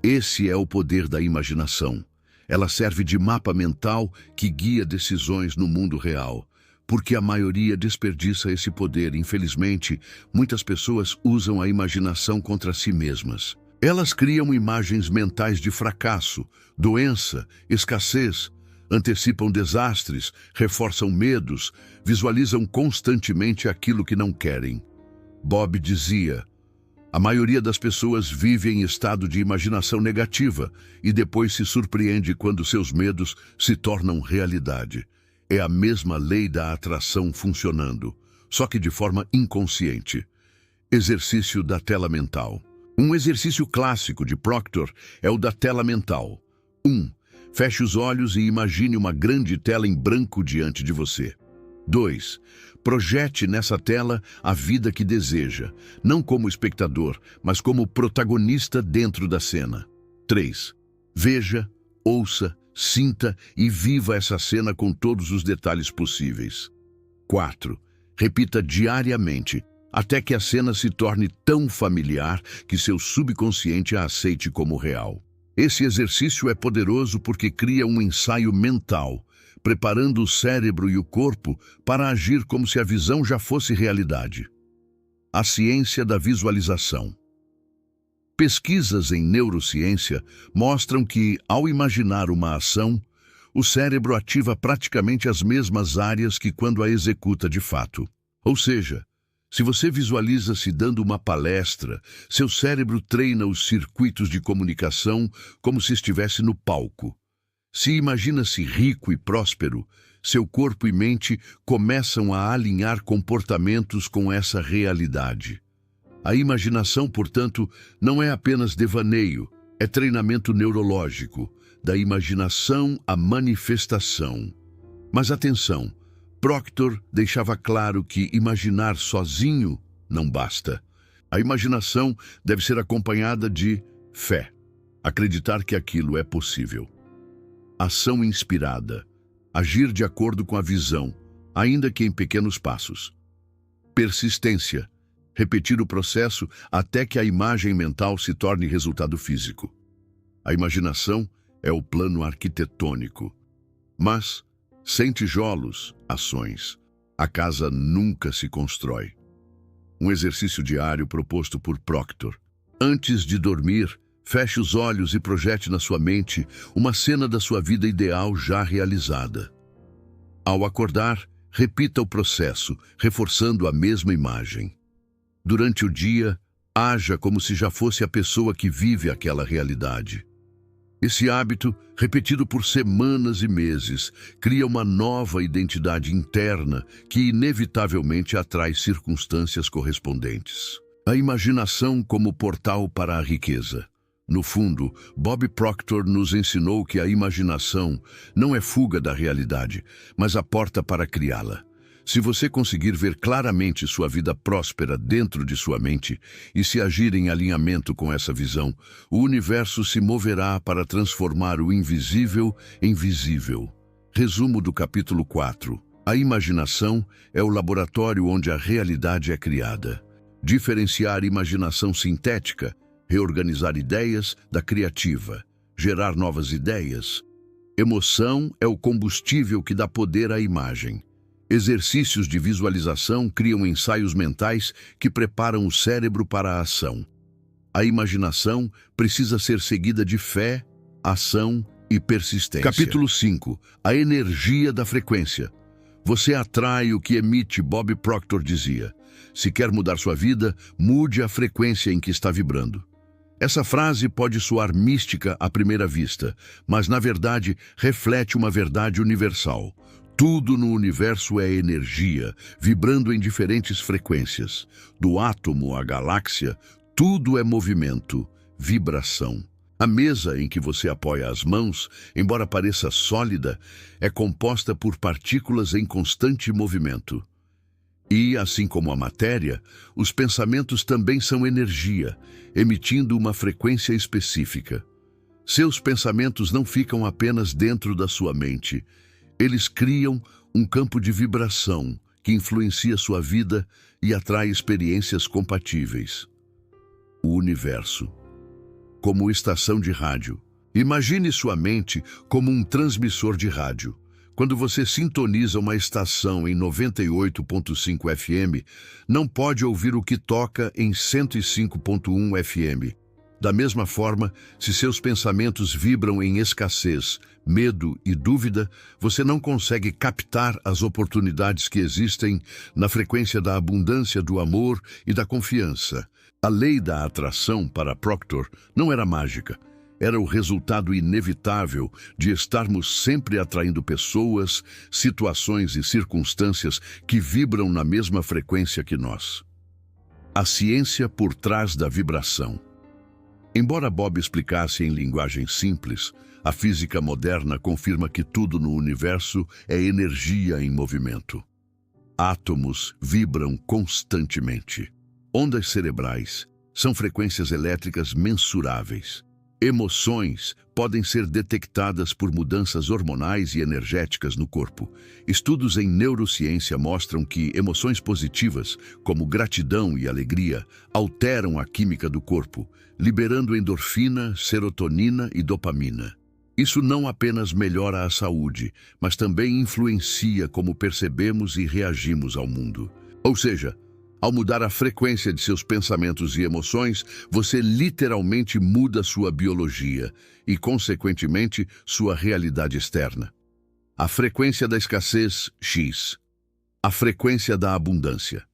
Esse é o poder da imaginação. Ela serve de mapa mental que guia decisões no mundo real. Porque a maioria desperdiça esse poder, infelizmente, muitas pessoas usam a imaginação contra si mesmas. Elas criam imagens mentais de fracasso, doença, escassez, antecipam desastres, reforçam medos, visualizam constantemente aquilo que não querem. Bob dizia: a maioria das pessoas vive em estado de imaginação negativa e depois se surpreende quando seus medos se tornam realidade. É a mesma lei da atração funcionando, só que de forma inconsciente. Exercício da tela mental. Um exercício clássico de Proctor é o da tela mental. 1. Feche os olhos e imagine uma grande tela em branco diante de você. 2. Projete nessa tela a vida que deseja, não como espectador, mas como protagonista dentro da cena. 3. Veja, ouça, sinta e viva essa cena com todos os detalhes possíveis. 4. Repita diariamente, até que a cena se torne tão familiar que seu subconsciente a aceite como real. Esse exercício é poderoso porque cria um ensaio mental, preparando o cérebro e o corpo para agir como se a visão já fosse realidade. A ciência da visualização. Pesquisas em neurociência mostram que, ao imaginar uma ação, o cérebro ativa praticamente as mesmas áreas que quando a executa de fato. Ou seja, se você visualiza-se dando uma palestra, seu cérebro treina os circuitos de comunicação como se estivesse no palco. Se imagina-se rico e próspero, seu corpo e mente começam a alinhar comportamentos com essa realidade. A imaginação, portanto, não é apenas devaneio, é treinamento neurológico, da imaginação à manifestação. Mas atenção! Proctor deixava claro que imaginar sozinho não basta. A imaginação deve ser acompanhada de fé, acreditar que aquilo é possível. Ação inspirada, agir de acordo com a visão, ainda que em pequenos passos. Persistência, repetir o processo até que a imagem mental se torne resultado físico. A imaginação é o plano arquitetônico, mas sem tijolos, ações, a casa nunca se constrói. Um exercício diário proposto por Proctor. Antes de dormir, feche os olhos e projete na sua mente uma cena da sua vida ideal já realizada. Ao acordar, repita o processo, reforçando a mesma imagem. Durante o dia, haja como se já fosse a pessoa que vive aquela realidade. Esse hábito, repetido por semanas e meses, cria uma nova identidade interna que inevitavelmente atrai circunstâncias correspondentes. A imaginação como portal para a riqueza. No fundo, Bob Proctor nos ensinou que a imaginação não é fuga da realidade, mas a porta para criá-la. Se você conseguir ver claramente sua vida próspera dentro de sua mente e se agir em alinhamento com essa visão, o universo se moverá para transformar o invisível em visível. Resumo do capítulo 4. A imaginação é o laboratório onde a realidade é criada. Diferenciar imaginação sintética, reorganizar ideias, da criativa, gerar novas ideias. Emoção é o combustível que dá poder à imagem. Exercícios de visualização criam ensaios mentais que preparam o cérebro para a ação. A imaginação precisa ser seguida de fé, ação e persistência. Capítulo 5. A energia da frequência. Você atrai o que emite, Bob Proctor dizia. Se quer mudar sua vida, mude a frequência em que está vibrando. Essa frase pode soar mística à primeira vista, mas na verdade reflete uma verdade universal. Tudo no universo é energia, vibrando em diferentes frequências. Do átomo à galáxia, tudo é movimento, vibração. A mesa em que você apoia as mãos, embora pareça sólida, é composta por partículas em constante movimento. E, assim como a matéria, os pensamentos também são energia, emitindo uma frequência específica. Seus pensamentos não ficam apenas dentro da sua mente. Eles criam um campo de vibração que influencia sua vida e atrai experiências compatíveis. O universo. Como estação de rádio. Imagine sua mente como um transmissor de rádio. Quando você sintoniza uma estação em 98.5 FM, não pode ouvir o que toca em 105.1 FM. Da mesma forma, se seus pensamentos vibram em escassez, medo e dúvida, você não consegue captar as oportunidades que existem na frequência da abundância, do amor e da confiança. A lei da atração, para Proctor, não era mágica. Era o resultado inevitável de estarmos sempre atraindo pessoas, situações e circunstâncias que vibram na mesma frequência que nós. A ciência por trás da vibração. Embora Bob explicasse em linguagem simples, a física moderna confirma que tudo no universo é energia em movimento. Átomos vibram constantemente. Ondas cerebrais são frequências elétricas mensuráveis. Emoções podem ser detectadas por mudanças hormonais e energéticas no corpo. Estudos em neurociência mostram que emoções positivas, como gratidão e alegria, alteram a química do corpo, liberando endorfina, serotonina e dopamina. Isso não apenas melhora a saúde, mas também influencia como percebemos e reagimos ao mundo. Ou seja, ao mudar a frequência de seus pensamentos e emoções, você literalmente muda sua biologia e, consequentemente, sua realidade externa. A frequência da escassez, X. A frequência da abundância.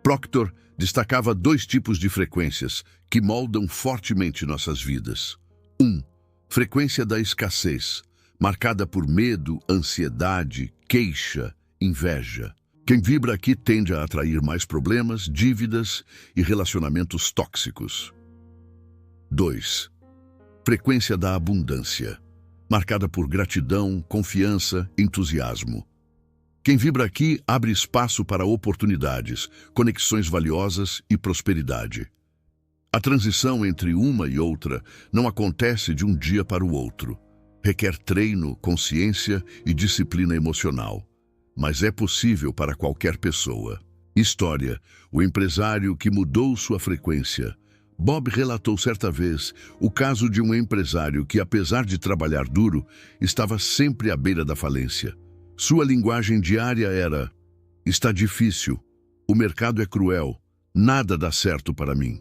Proctor destacava dois tipos de frequências que moldam fortemente nossas vidas. 1. Frequência da escassez, marcada por medo, ansiedade, queixa, inveja. Quem vibra aqui tende a atrair mais problemas, dívidas e relacionamentos tóxicos. 2. Frequência da abundância, marcada por gratidão, confiança, entusiasmo. Quem vibra aqui abre espaço para oportunidades, conexões valiosas e prosperidade. A transição entre uma e outra não acontece de um dia para o outro. Requer treino, consciência e disciplina emocional. Mas é possível para qualquer pessoa. História: o empresário que mudou sua frequência. Bob relatou certa vez o caso de um empresário que, apesar de trabalhar duro, estava sempre à beira da falência. Sua linguagem diária era: está difícil, o mercado é cruel, nada dá certo para mim.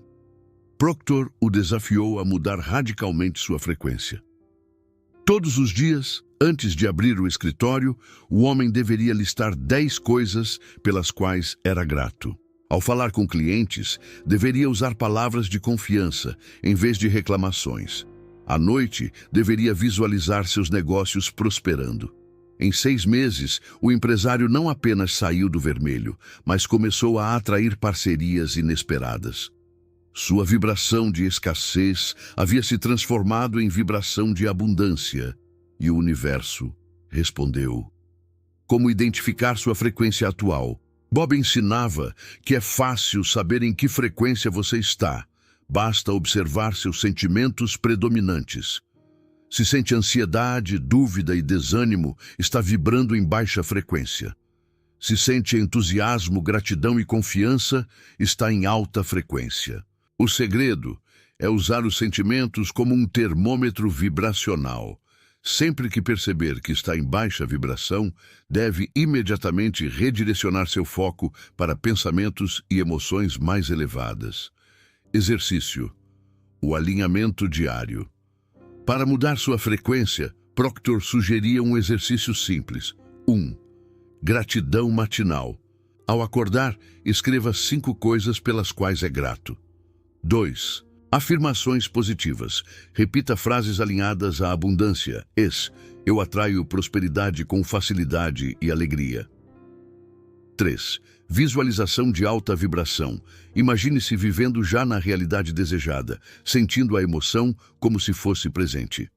Proctor o desafiou a mudar radicalmente sua frequência. Todos os dias, antes de abrir o escritório, o homem deveria listar 10 coisas pelas quais era grato. Ao falar com clientes, deveria usar palavras de confiança, em vez de reclamações. À noite, deveria visualizar seus negócios prosperando. Em 6 meses, o empresário não apenas saiu do vermelho, mas começou a atrair parcerias inesperadas. Sua vibração de escassez havia se transformado em vibração de abundância. E o universo respondeu. Como identificar sua frequência atual? Bob ensinava que é fácil saber em que frequência você está. Basta observar seus sentimentos predominantes. Se sente ansiedade, dúvida e desânimo, está vibrando em baixa frequência. Se sente entusiasmo, gratidão e confiança, está em alta frequência. O segredo é usar os sentimentos como um termômetro vibracional. Sempre que perceber que está em baixa vibração, deve imediatamente redirecionar seu foco para pensamentos e emoções mais elevadas. Exercício: o alinhamento diário. Para mudar sua frequência, Proctor sugeria um exercício simples. 1. Gratidão matinal. Ao acordar, escreva 5 coisas pelas quais é grato. 2. Afirmações positivas. Repita frases alinhadas à abundância. Eu atraio prosperidade com facilidade e alegria. 3. Visualização de alta vibração. Imagine-se vivendo já na realidade desejada, sentindo a emoção como se fosse presente.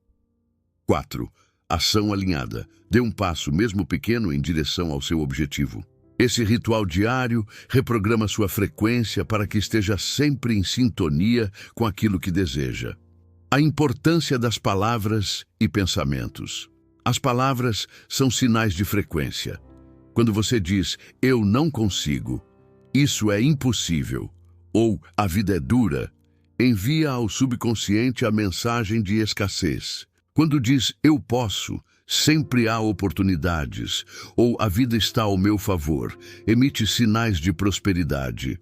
4. Ação alinhada. Dê um passo, mesmo pequeno, em direção ao seu objetivo. Esse ritual diário reprograma sua frequência para que esteja sempre em sintonia com aquilo que deseja. A importância das palavras e pensamentos. As palavras são sinais de frequência. Quando você diz, eu não consigo, isso é impossível, ou a vida é dura, envia ao subconsciente a mensagem de escassez. Quando diz, eu posso, sempre há oportunidades, ou a vida está ao meu favor, emite sinais de prosperidade.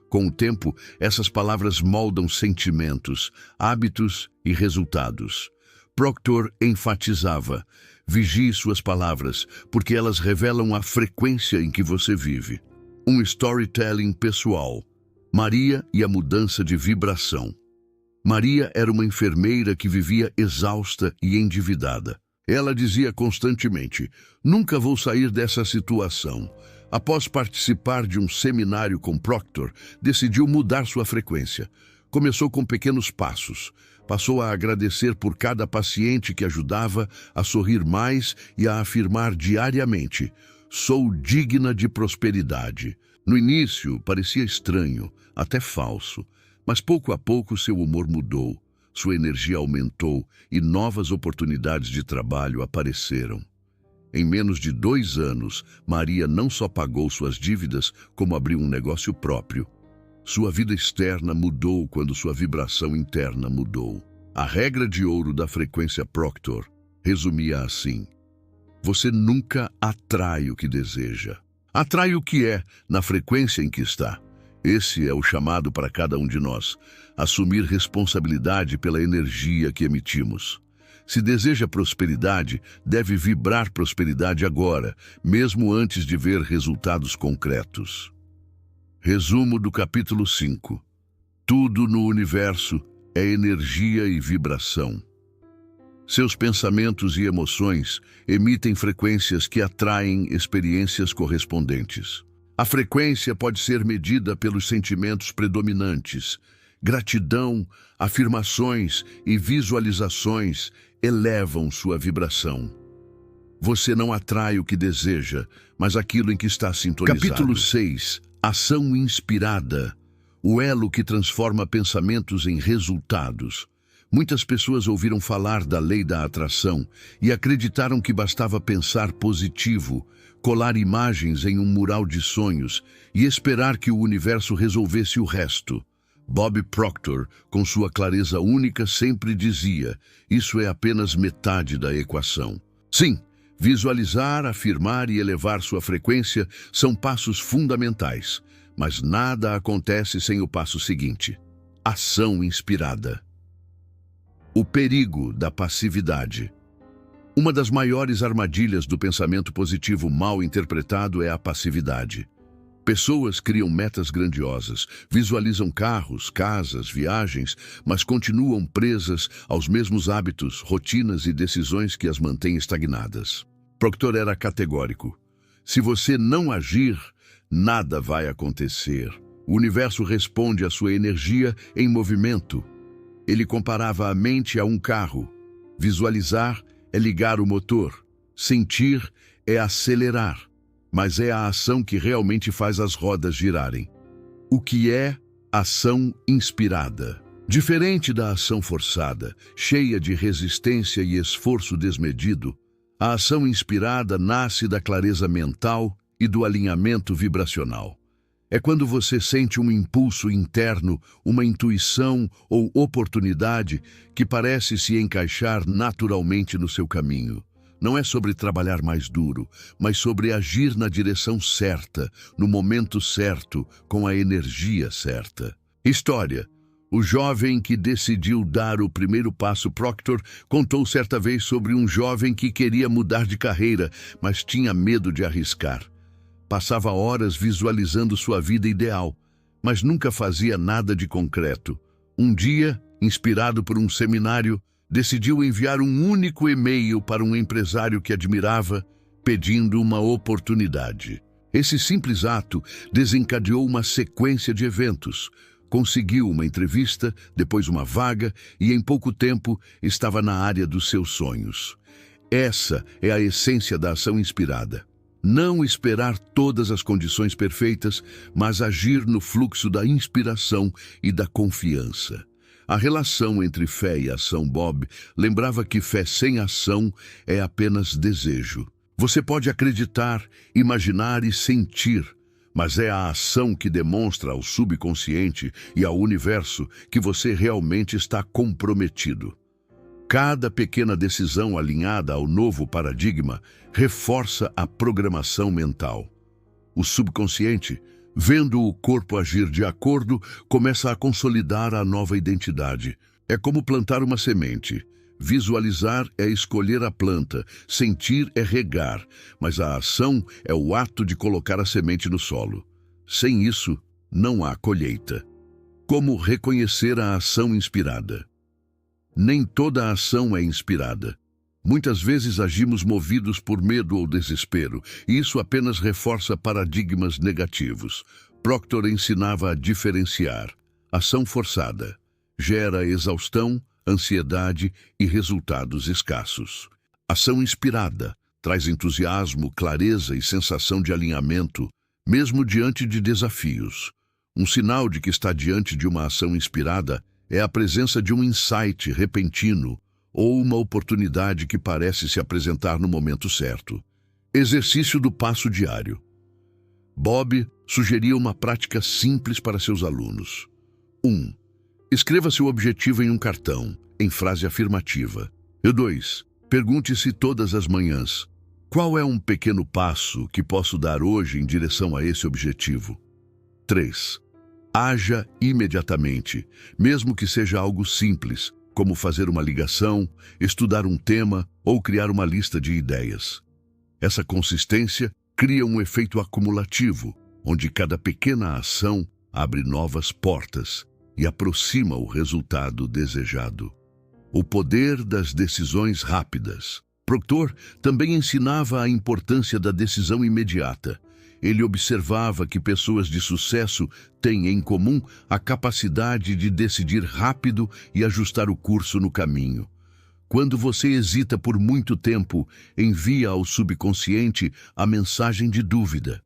Com o tempo, essas palavras moldam sentimentos, hábitos e resultados. Proctor enfatizava, vigie suas palavras, porque elas revelam a frequência em que você vive. Um storytelling pessoal. Maria e a mudança de vibração. Maria era uma enfermeira que vivia exausta e endividada. Ela dizia constantemente, nunca vou sair dessa situação. Após participar de um seminário com Proctor, decidiu mudar sua frequência. Começou com pequenos passos. Passou a agradecer por cada paciente que ajudava, a sorrir mais e a afirmar diariamente, sou digna de prosperidade. No início, parecia estranho, até falso, mas pouco a pouco seu humor mudou, sua energia aumentou e novas oportunidades de trabalho apareceram. Em menos de 2 anos, Maria não só pagou suas dívidas, como abriu um negócio próprio. Sua vida externa mudou quando sua vibração interna mudou. A regra de ouro da frequência Proctor resumia assim: você nunca atrai o que deseja. Atrai o que é na frequência em que está. Esse é o chamado para cada um de nós, assumir responsabilidade pela energia que emitimos. Se deseja prosperidade, deve vibrar prosperidade agora, mesmo antes de ver resultados concretos. Resumo do capítulo 5. Tudo no universo é energia e vibração. Seus pensamentos e emoções emitem frequências que atraem experiências correspondentes. A frequência pode ser medida pelos sentimentos predominantes. Gratidão, afirmações e visualizações elevam sua vibração. Você não atrai o que deseja, mas aquilo em que está sintonizado. Capítulo 6. Ação inspirada. O elo que transforma pensamentos em resultados. Muitas pessoas ouviram falar da lei da atração e acreditaram que bastava pensar positivo, colar imagens em um mural de sonhos e esperar que o universo resolvesse o resto. Bob Proctor, com sua clareza única, sempre dizia, isso é apenas metade da equação. Sim, visualizar, afirmar e elevar sua frequência são passos fundamentais, mas nada acontece sem o passo seguinte: ação inspirada. O perigo da passividade. Uma das maiores armadilhas do pensamento positivo mal interpretado é a passividade. Pessoas criam metas grandiosas, visualizam carros, casas, viagens, mas continuam presas aos mesmos hábitos, rotinas e decisões que as mantêm estagnadas. Proctor era categórico. Se você não agir, nada vai acontecer. O universo responde à sua energia em movimento. Ele comparava a mente a um carro. Visualizar é ligar o motor. Sentir é acelerar. Mas é a ação que realmente faz as rodas girarem. O que é ação inspirada? Diferente da ação forçada, cheia de resistência e esforço desmedido, a ação inspirada nasce da clareza mental e do alinhamento vibracional. É quando você sente um impulso interno, uma intuição ou oportunidade que parece se encaixar naturalmente no seu caminho. Não é sobre trabalhar mais duro, mas sobre agir na direção certa, no momento certo, com a energia certa. História. O jovem que decidiu dar o primeiro passo. Proctor contou certa vez sobre um jovem que queria mudar de carreira, mas tinha medo de arriscar. Passava horas visualizando sua vida ideal, mas nunca fazia nada de concreto. Um dia, inspirado por um seminário, decidiu enviar um único e-mail para um empresário que admirava, pedindo uma oportunidade. Esse simples ato desencadeou uma sequência de eventos. Conseguiu uma entrevista, depois uma vaga e em pouco tempo estava na área dos seus sonhos. Essa é a essência da ação inspirada. Não esperar todas as condições perfeitas, mas agir no fluxo da inspiração e da confiança. A relação entre fé e ação. Bob lembrava que fé sem ação é apenas desejo. Você pode acreditar, imaginar e sentir, mas é a ação que demonstra ao subconsciente e ao universo que você realmente está comprometido. Cada pequena decisão alinhada ao novo paradigma reforça a programação mental. O subconsciente, vendo o corpo agir de acordo, começa a consolidar a nova identidade. É como plantar uma semente. Visualizar é escolher a planta, sentir é regar, mas a ação é o ato de colocar a semente no solo. Sem isso, não há colheita. Como reconhecer a ação inspirada? Nem toda ação é inspirada. Muitas vezes agimos movidos por medo ou desespero, e isso apenas reforça paradigmas negativos. Proctor ensinava a diferenciar. Ação forçada gera exaustão, ansiedade e resultados escassos. Ação inspirada traz entusiasmo, clareza e sensação de alinhamento, mesmo diante de desafios. Um sinal de que está diante de uma ação inspirada é a presença de um insight repentino ou uma oportunidade que parece se apresentar no momento certo. Exercício do passo diário. Bob sugeria uma prática simples para seus alunos. 1. Escreva seu objetivo em um cartão, em frase afirmativa. 2. Pergunte-se todas as manhãs: qual é um pequeno passo que posso dar hoje em direção a esse objetivo? 3. Haja imediatamente, mesmo que seja algo simples, como fazer uma ligação, estudar um tema ou criar uma lista de ideias. Essa consistência cria um efeito acumulativo, onde cada pequena ação abre novas portas e aproxima o resultado desejado. O poder das decisões rápidas. Proctor também ensinava a importância da decisão imediata. Ele observava que pessoas de sucesso têm em comum a capacidade de decidir rápido e ajustar o curso no caminho. Quando você hesita por muito tempo, envia ao subconsciente a mensagem de dúvida.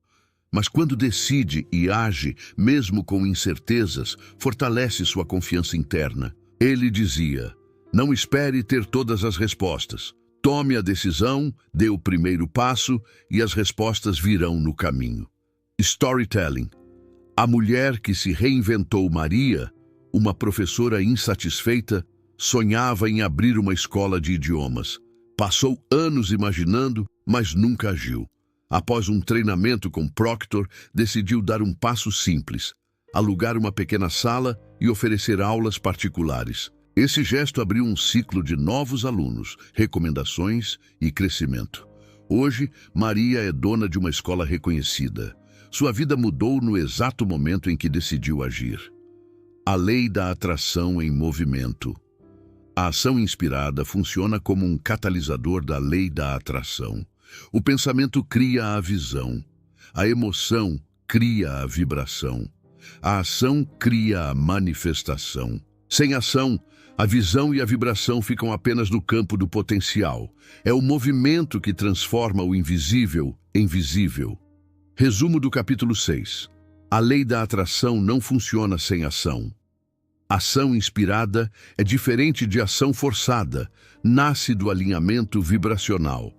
Mas quando decide e age, mesmo com incertezas, fortalece sua confiança interna. Ele dizia: não espere ter todas as respostas. Tome a decisão, dê o primeiro passo e as respostas virão no caminho. Storytelling. A mulher que se reinventou. Maria, uma professora insatisfeita, sonhava em abrir uma escola de idiomas. Passou anos imaginando, mas nunca agiu. Após um treinamento com Proctor, decidiu dar um passo simples: alugar uma pequena sala e oferecer aulas particulares. Esse gesto abriu um ciclo de novos alunos, recomendações e crescimento. Hoje, Maria é dona de uma escola reconhecida. Sua vida mudou no exato momento em que decidiu agir. A lei da atração em movimento. A ação inspirada funciona como um catalisador da lei da atração. O pensamento cria a visão. A emoção cria a vibração. A ação cria a manifestação. Sem ação, a visão e a vibração ficam apenas no campo do potencial. É o movimento que transforma o invisível em visível. Resumo do capítulo 6. A lei da atração não funciona sem ação. Ação inspirada é diferente de ação forçada, nasce do alinhamento vibracional.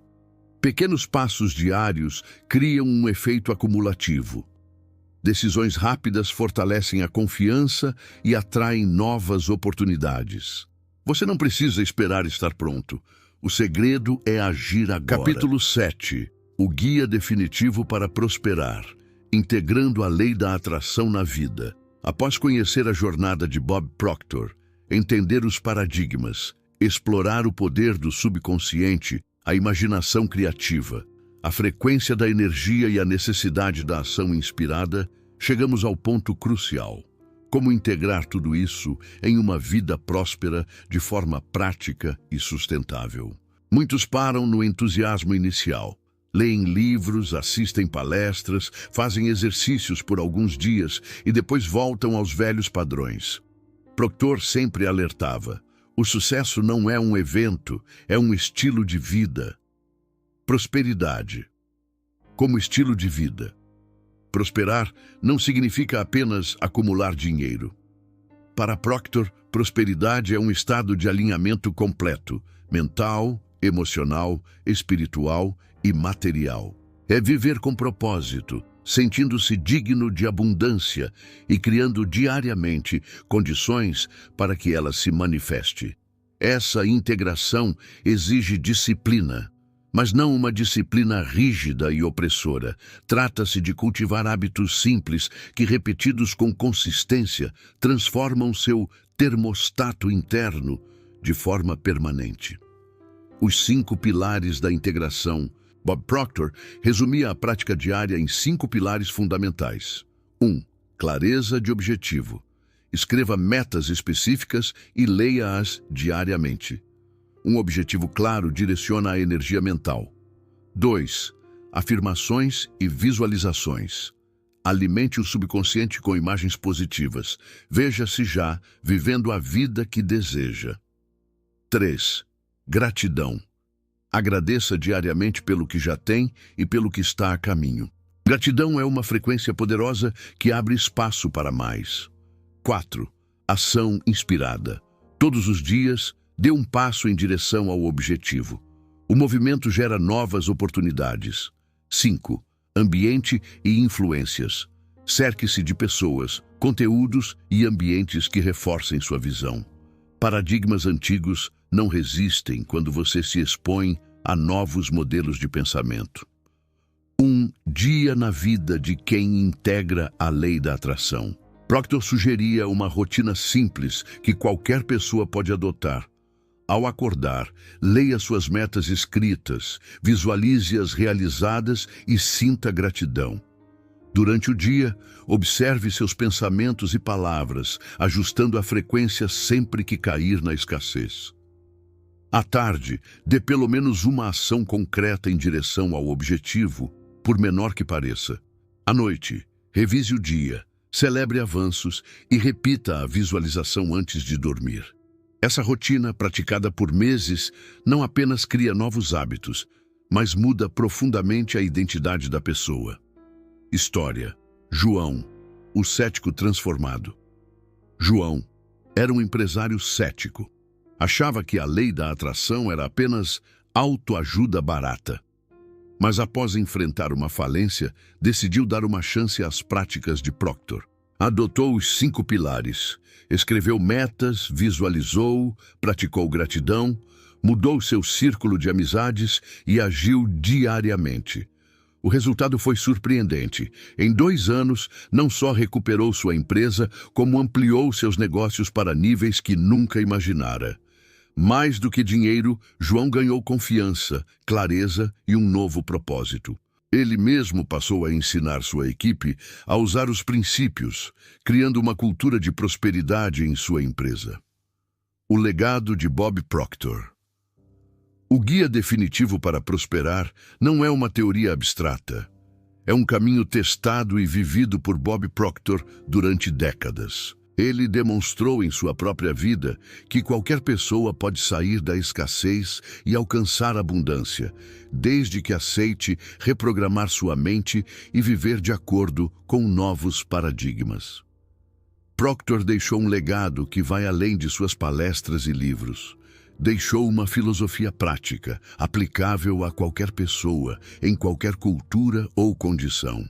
Pequenos passos diários criam um efeito acumulativo. Decisões rápidas fortalecem a confiança e atraem novas oportunidades. Você não precisa esperar estar pronto. O segredo é agir agora. Capítulo 7. O guia definitivo para prosperar, integrando a lei da atração na vida. Após conhecer a jornada de Bob Proctor, entender os paradigmas, explorar o poder do subconsciente, a imaginação criativa, a frequência da energia e a necessidade da ação inspirada, chegamos ao ponto crucial. Como integrar tudo isso em uma vida próspera de forma prática e sustentável? Muitos param no entusiasmo inicial. Leem livros, assistem palestras, fazem exercícios por alguns dias e depois voltam aos velhos padrões. Proctor sempre alertava: o sucesso não é um evento, é um estilo de vida. Prosperidade. Como estilo de vida. Prosperar não significa apenas acumular dinheiro. Para Proctor, prosperidade é um estado de alinhamento completo, mental, emocional, espiritual e material. É viver com propósito, sentindo-se digno de abundância e criando diariamente condições para que ela se manifeste. Essa integração exige disciplina, mas não uma disciplina rígida e opressora. Trata-se de cultivar hábitos simples que, repetidos com consistência, transformam seu termostato interno de forma permanente. Os 5 pilares da integração. Bob Proctor resumia a prática diária em 5 pilares fundamentais. 1. Clareza de objetivo. Escreva metas específicas e leia-as diariamente. Um objetivo claro direciona a energia mental. 2. Afirmações e visualizações. Alimente o subconsciente com imagens positivas. Veja-se já vivendo a vida que deseja. 3. Gratidão. Agradeça diariamente pelo que já tem e pelo que está a caminho. Gratidão é uma frequência poderosa que abre espaço para mais. 4. Ação inspirada. Todos os dias, dê um passo em direção ao objetivo. O movimento gera novas oportunidades. 5. Ambiente e influências. Cerque-se de pessoas, conteúdos e ambientes que reforcem sua visão. Paradigmas antigos não resistem quando você se expõe a novos modelos de pensamento. Um dia na vida de quem integra a lei da atração. Proctor sugeria uma rotina simples que qualquer pessoa pode adotar. Ao acordar, leia suas metas escritas, visualize-as realizadas e sinta gratidão. Durante o dia, observe seus pensamentos e palavras, ajustando a frequência sempre que cair na escassez. À tarde, dê pelo menos uma ação concreta em direção ao objetivo, por menor que pareça. À noite, revise o dia, celebre avanços e repita a visualização antes de dormir. Essa rotina, praticada por meses, não apenas cria novos hábitos, mas muda profundamente a identidade da pessoa. História. João, o cético transformado. João era um empresário cético. Achava que a lei da atração era apenas autoajuda barata. Mas após enfrentar uma falência, decidiu dar uma chance às práticas de Proctor. Adotou os 5 pilares, escreveu metas, visualizou, praticou gratidão, mudou seu círculo de amizades e agiu diariamente. O resultado foi surpreendente. Em 2 anos, não só recuperou sua empresa, como ampliou seus negócios para níveis que nunca imaginara. Mais do que dinheiro, João ganhou confiança, clareza e um novo propósito. Ele mesmo passou a ensinar sua equipe a usar os princípios, criando uma cultura de prosperidade em sua empresa. O legado de Bob Proctor. O guia definitivo para prosperar não é uma teoria abstrata. É um caminho testado e vivido por Bob Proctor durante décadas. Ele demonstrou em sua própria vida que qualquer pessoa pode sair da escassez e alcançar a abundância, desde que aceite reprogramar sua mente e viver de acordo com novos paradigmas. Proctor deixou um legado que vai além de suas palestras e livros. Deixou uma filosofia prática, aplicável a qualquer pessoa, em qualquer cultura ou condição.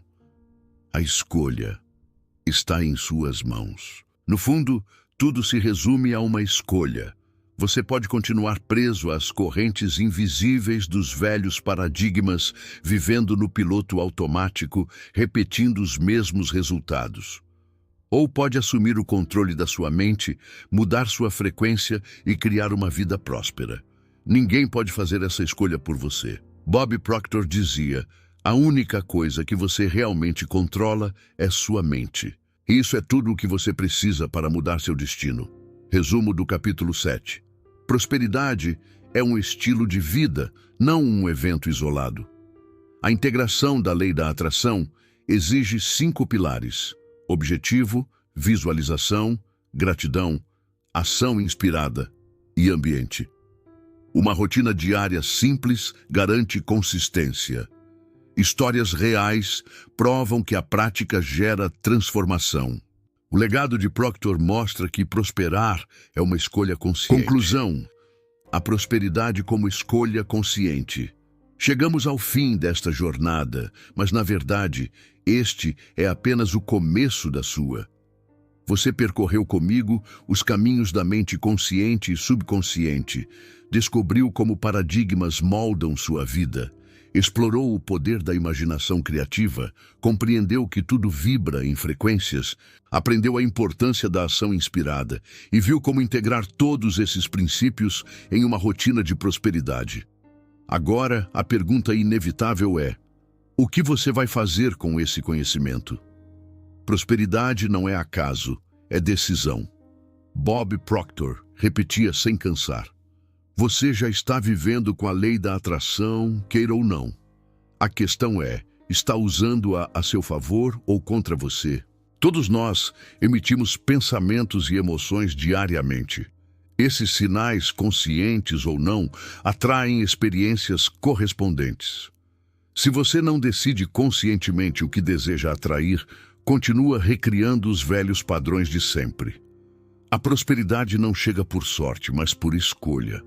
A escolha está em suas mãos. No fundo, tudo se resume a uma escolha. Você pode continuar preso às correntes invisíveis dos velhos paradigmas, vivendo no piloto automático, repetindo os mesmos resultados. Ou pode assumir o controle da sua mente, mudar sua frequência e criar uma vida próspera. Ninguém pode fazer essa escolha por você. Bob Proctor dizia: a única coisa que você realmente controla é sua mente. E isso é tudo o que você precisa para mudar seu destino. Resumo do capítulo 7. Prosperidade é um estilo de vida, não um evento isolado. A integração da lei da atração exige 5 pilares: objetivo, visualização, gratidão, ação inspirada e ambiente. Uma rotina diária simples garante consistência. Histórias reais provam que a prática gera transformação. O legado de Proctor mostra que prosperar é uma escolha consciente. Conclusão: a prosperidade como escolha consciente. Chegamos ao fim desta jornada, mas na verdade, este é apenas o começo da sua. Você percorreu comigo os caminhos da mente consciente e subconsciente, descobriu como paradigmas moldam sua vida, explorou o poder da imaginação criativa, compreendeu que tudo vibra em frequências, aprendeu a importância da ação inspirada e viu como integrar todos esses princípios em uma rotina de prosperidade. Agora, a pergunta inevitável é: o que você vai fazer com esse conhecimento? Prosperidade não é acaso, é decisão. Bob Proctor repetia sem cansar: você já está vivendo com a lei da atração, queira ou não. A questão é, está usando-a a seu favor ou contra você? Todos nós emitimos pensamentos e emoções diariamente. Esses sinais, conscientes ou não, atraem experiências correspondentes. Se você não decide conscientemente o que deseja atrair, continua recriando os velhos padrões de sempre. A prosperidade não chega por sorte, mas por escolha.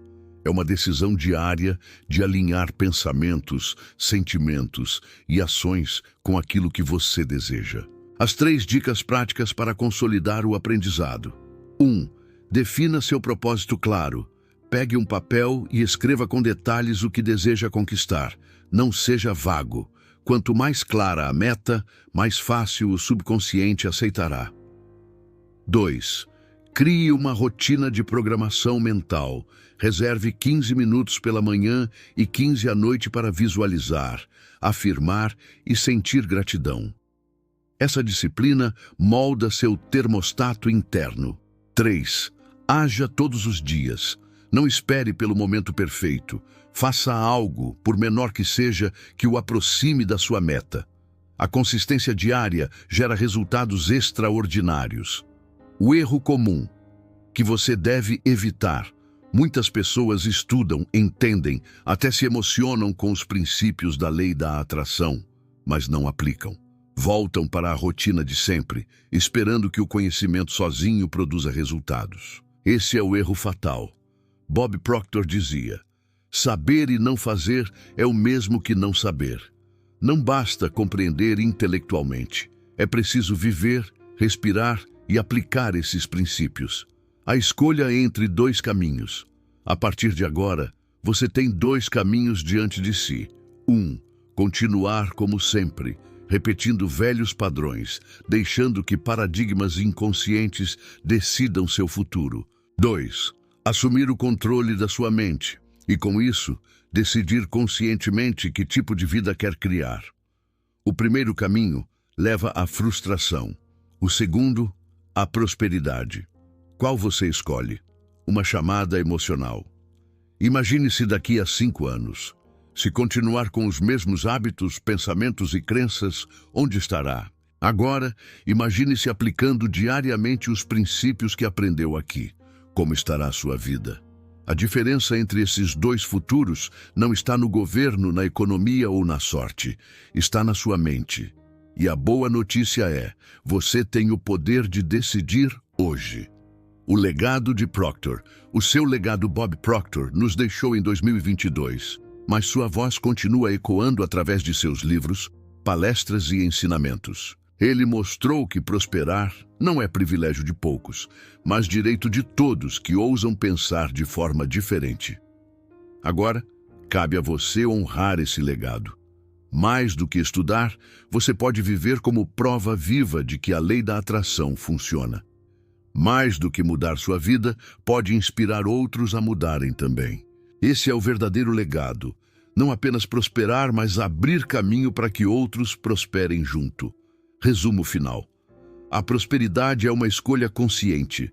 É uma decisão diária de alinhar pensamentos, sentimentos e ações com aquilo que você deseja. As 3 dicas práticas para consolidar o aprendizado. 1. Defina seu propósito claro. Pegue um papel e escreva com detalhes o que deseja conquistar. Não seja vago. Quanto mais clara a meta, mais fácil o subconsciente aceitará. 2. Crie uma rotina de programação mental. Reserve 15 minutos pela manhã e 15 à noite para visualizar, afirmar e sentir gratidão. Essa disciplina molda seu termostato interno. 3. Haja todos os dias. Não espere pelo momento perfeito. Faça algo, por menor que seja, que o aproxime da sua meta. A consistência diária gera resultados extraordinários. O erro comum que você deve evitar. Muitas pessoas estudam, entendem, até se emocionam com os princípios da lei da atração, mas não aplicam. Voltam para a rotina de sempre, esperando que o conhecimento sozinho produza resultados. Esse é o erro fatal. Bob Proctor dizia: saber e não fazer é o mesmo que não saber. Não basta compreender intelectualmente. É preciso viver, respirar e aplicar esses princípios. A escolha é entre 2 caminhos. A partir de agora, você tem 2 caminhos diante de si. 1. Continuar como sempre, repetindo velhos padrões, deixando que paradigmas inconscientes decidam seu futuro. 2. Assumir o controle da sua mente e, com isso, decidir conscientemente que tipo de vida quer criar. O primeiro caminho leva à frustração. O segundo, à prosperidade. Qual você escolhe? Uma chamada emocional. Imagine-se daqui a 5 anos. Se continuar com os mesmos hábitos, pensamentos e crenças, onde estará? Agora, imagine-se aplicando diariamente os princípios que aprendeu aqui. Como estará a sua vida? A diferença entre esses 2 futuros não está no governo, na economia ou na sorte. Está na sua mente. E a boa notícia é, você tem o poder de decidir hoje. O legado de Proctor. O seu legado Bob Proctor nos deixou em 2022, mas sua voz continua ecoando através de seus livros, palestras e ensinamentos. Ele mostrou que prosperar não é privilégio de poucos, mas direito de todos que ousam pensar de forma diferente. Agora, cabe a você honrar esse legado. Mais do que estudar, você pode viver como prova viva de que a lei da atração funciona. Mais do que mudar sua vida, pode inspirar outros a mudarem também. Esse é o verdadeiro legado. Não apenas prosperar, mas abrir caminho para que outros prosperem junto. Resumo final. A prosperidade é uma escolha consciente.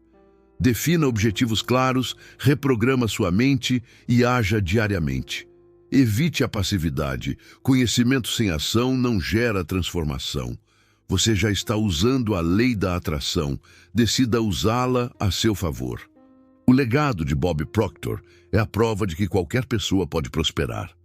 Defina objetivos claros, reprograma sua mente e haja diariamente. Evite a passividade. Conhecimento sem ação não gera transformação. Você já está usando a lei da atração. Decida usá-la a seu favor. O legado de Bob Proctor é a prova de que qualquer pessoa pode prosperar.